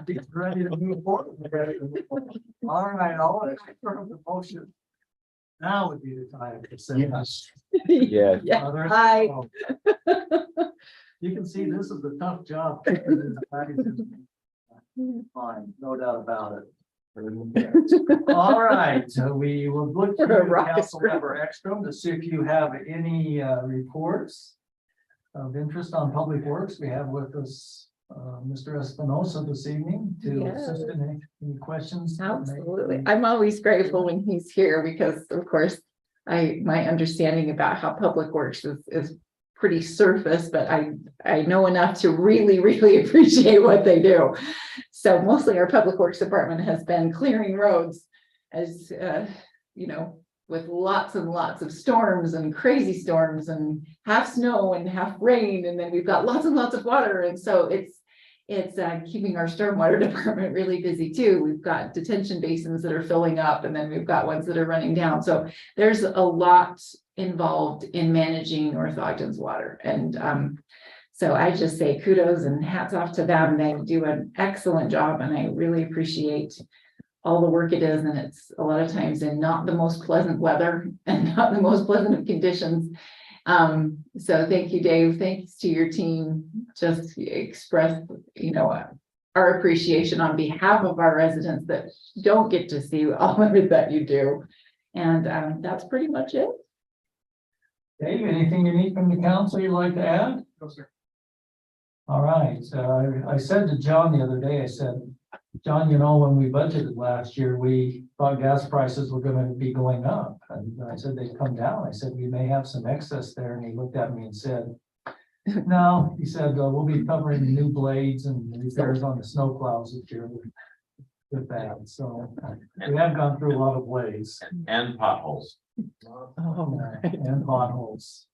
He's ready to move forward. All right, I'll turn the motion. Now would be the time to say. Yes. Yeah. Yeah. Others? Aye. Oh. You can see this is a tough job. Fine, no doubt about it. All right, so we will look to We're a rocket Councilmember Ekstrom to see if you have any reports of interest on public works. We have with us Mr. Espinosa this evening to assist in any questions. Absolutely. I'm always grateful when he's here because of course, my understanding about how public works is pretty surface, but I know enough to really, really appreciate what they do. So mostly our public works department has been clearing roads as, with lots and lots of storms and crazy storms and half snow and half rain. And then we've got lots and lots of water. And so it's keeping our stormwater department really busy too. We've got detention basins that are filling up and then we've got ones that are running down. So there's a lot involved in managing North Ogden's water. And so I just say kudos and hats off to them. They do an excellent job and I really appreciate all the work it is. And it's a lot of times in not the most pleasant weather and not the most pleasant of conditions. So thank you, Dave. Thanks to your team. Just express, our appreciation on behalf of our residents that don't get to see all of it that you do. And that's pretty much it. Dave, anything you need from the council you'd like to add? No, sir. All right, I said to John the other day, I said, John, you know, when we budgeted last year, we thought gas prices were gonna be going up. And I said, they'd come down. I said, we may have some excess there. And he looked at me and said, no, he said, we'll be covering new blades and repairs on the snow plows this year with that. So we have gone through a lot of blades. And potholes. And potholes.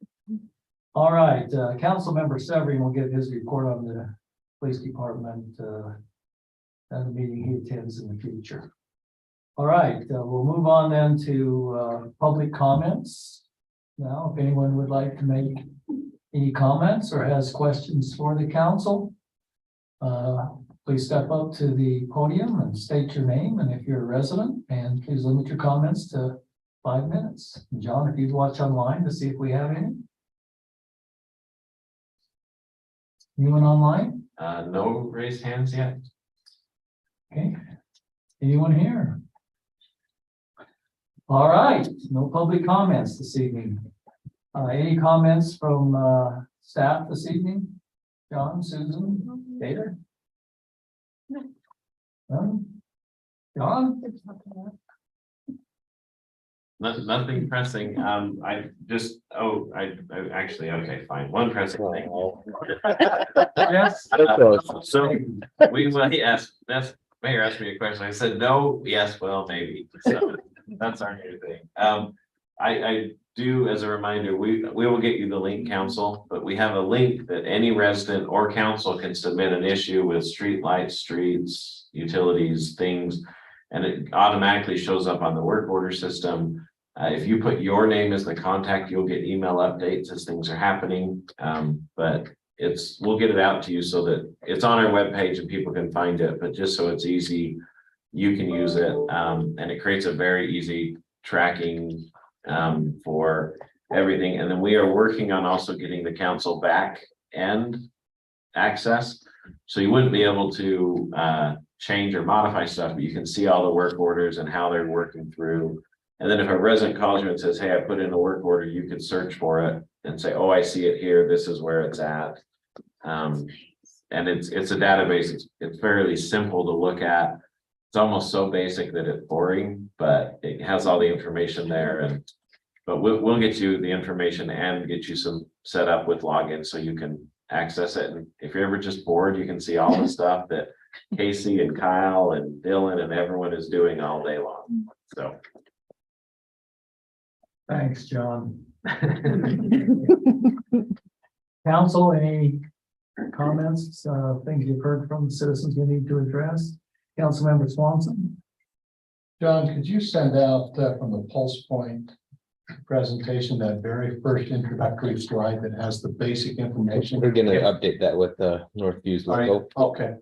All right, Councilmember Severin will give his report on the police department, and the meeting he attends in the future. All right, we'll move on then to, public comments. Now, if anyone would like to make any comments or has questions for the council, please step up to the podium and state your name, and if you're a resident, and please limit your comments to 5 minutes. John, if you'd watch online to see if we have any. Anyone online? No raised hands yet. Okay. Anyone here? All right, no public comments this evening. Any comments from staff this evening? John, Susan, Peter? None? John? Nothing pressing. I just, I actually, okay, fine. One pressing thing. Yes. So we, well, he asked, Mayor asked me a question. I said, no, yes, well, maybe. So that's our new thing. I do, as a reminder, we will get you the link, council, but we have a link that any resident or council can submit an issue with street lights, streets, utilities, things. And it automatically shows up on the work order system. If you put your name as the contact, you'll get email updates as things are happening. But we'll get it out to you so that it's on our webpage and people can find it, but just so it's easy, you can use it. And it creates a very easy tracking for everything. And then we are working on also getting the council back end access. So you wouldn't be able to change or modify stuff, but you can see all the work orders and how they're working through. And then if a resident calls you and says, hey, I put in a work order, you could search for it and say, oh, I see it here. This is where it's at. And it's a database. It's fairly simple to look at. It's almost so basic that it's boring, but it has all the information there. But we'll get you the information and get you some set up with login so you can access it. And if you're ever just bored, you can see all the stuff that Casey and Kyle and Dylan and everyone is doing all day long. So. Thanks, John. Council, any comments, things you've heard from citizens we need to address? Councilmember Swanson? John, could you send out from the Pulse Point presentation, that very first introductory slide that has the basic information? We're gonna update that with the Northview's All right, logo. okay.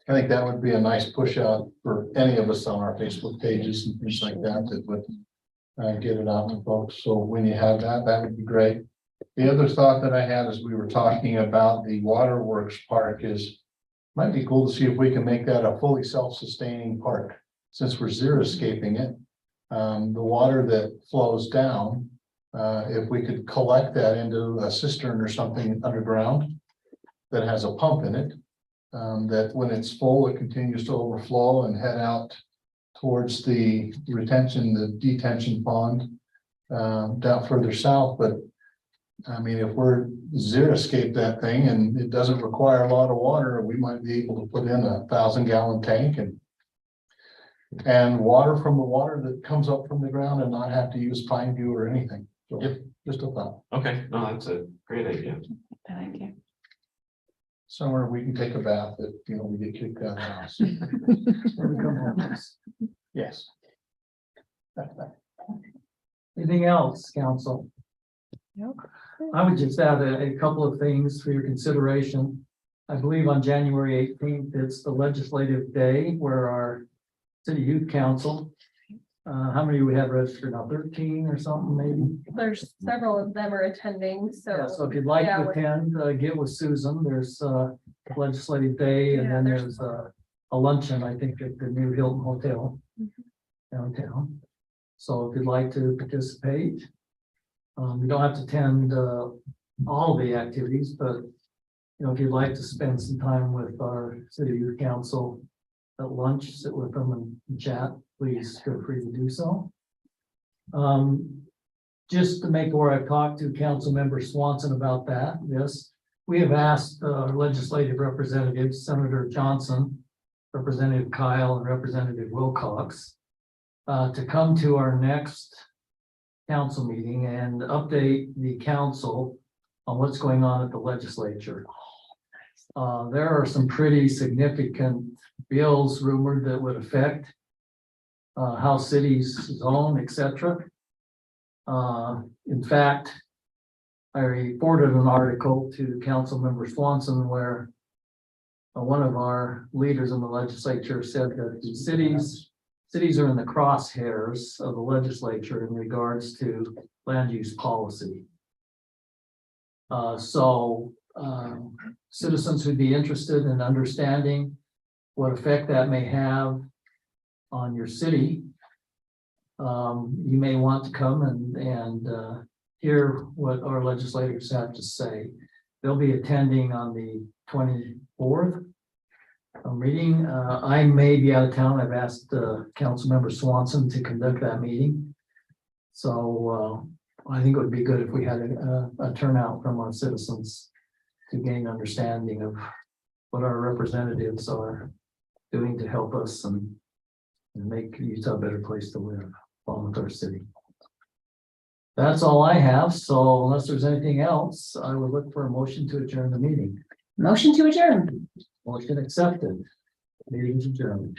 I think that would be a nice push out for any of us on our Facebook pages and things like that, that would get it out to folks. So when you have that, that would be great. The other thought that I had as we were talking about the Waterworks Park is, might be cool to see if we can make that a fully self-sustaining park, since we're xeriscaping it. The water that flows down, if we could collect that into a cistern or something underground that has a pump in it, that when it's full, it continues to overflow and head out towards the detention pond down further south. But I mean, if we're xeriscape that thing and it doesn't require a lot of water, we might be able to put in 1,000-gallon tank and water from the water that comes up from the ground and not have to use Pine View or anything. So just a thought. Okay, no, that's a great idea. Thank you. Somewhere we can take a bath if, we get kicked out of the house. Or we come home. Yes. Anything else, council? I would just add a couple of things for your consideration. I believe on January 18th, it's the legislative day where our city youth council, how many we have registered now, 13 or something maybe? There's several of them are attending, Yeah, so. so if you'd like Yeah, to attend, get with Susan. There's legislative day and Yeah, then there's- there's a luncheon, I think, at the new Hilton Hotel downtown. So if you'd like to participate, You don't have to attend, all the activities, but, if you'd like to spend some time with our city youth council at lunch, sit with them and chat, please feel free to do so. Just to make where I've talked to Councilmember Swanson about that, yes, we have asked legislative representatives, Senator Johnson, Representative Kyle, and Representative Wilcox, to come to our next council meeting and update the council on what's going on at the legislature. There are some pretty significant bills rumored that would affect how cities zone, etc. In fact, I reported an article to Councilmember Swanson where one of our leaders in the legislature said that the cities are in the crosshairs of the legislature in regards to land use policy. Citizens who'd be interested in understanding what effect that may have on your city, you may want to come and hear what our legislators have to say. They'll be attending on the 24th meeting. I may be out of town. I've asked Councilmember Swanson to conduct that meeting. So I think it would be good if we had a turnout from our citizens to gain understanding of what our representatives are doing to help us and make Utah a better place to live along with our city. That's all I have. So unless there's anything else, I would look for a motion to adjourn the meeting. Motion to adjourn. Motion accepted. Meeting's adjourned.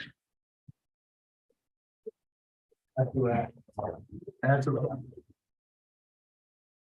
That's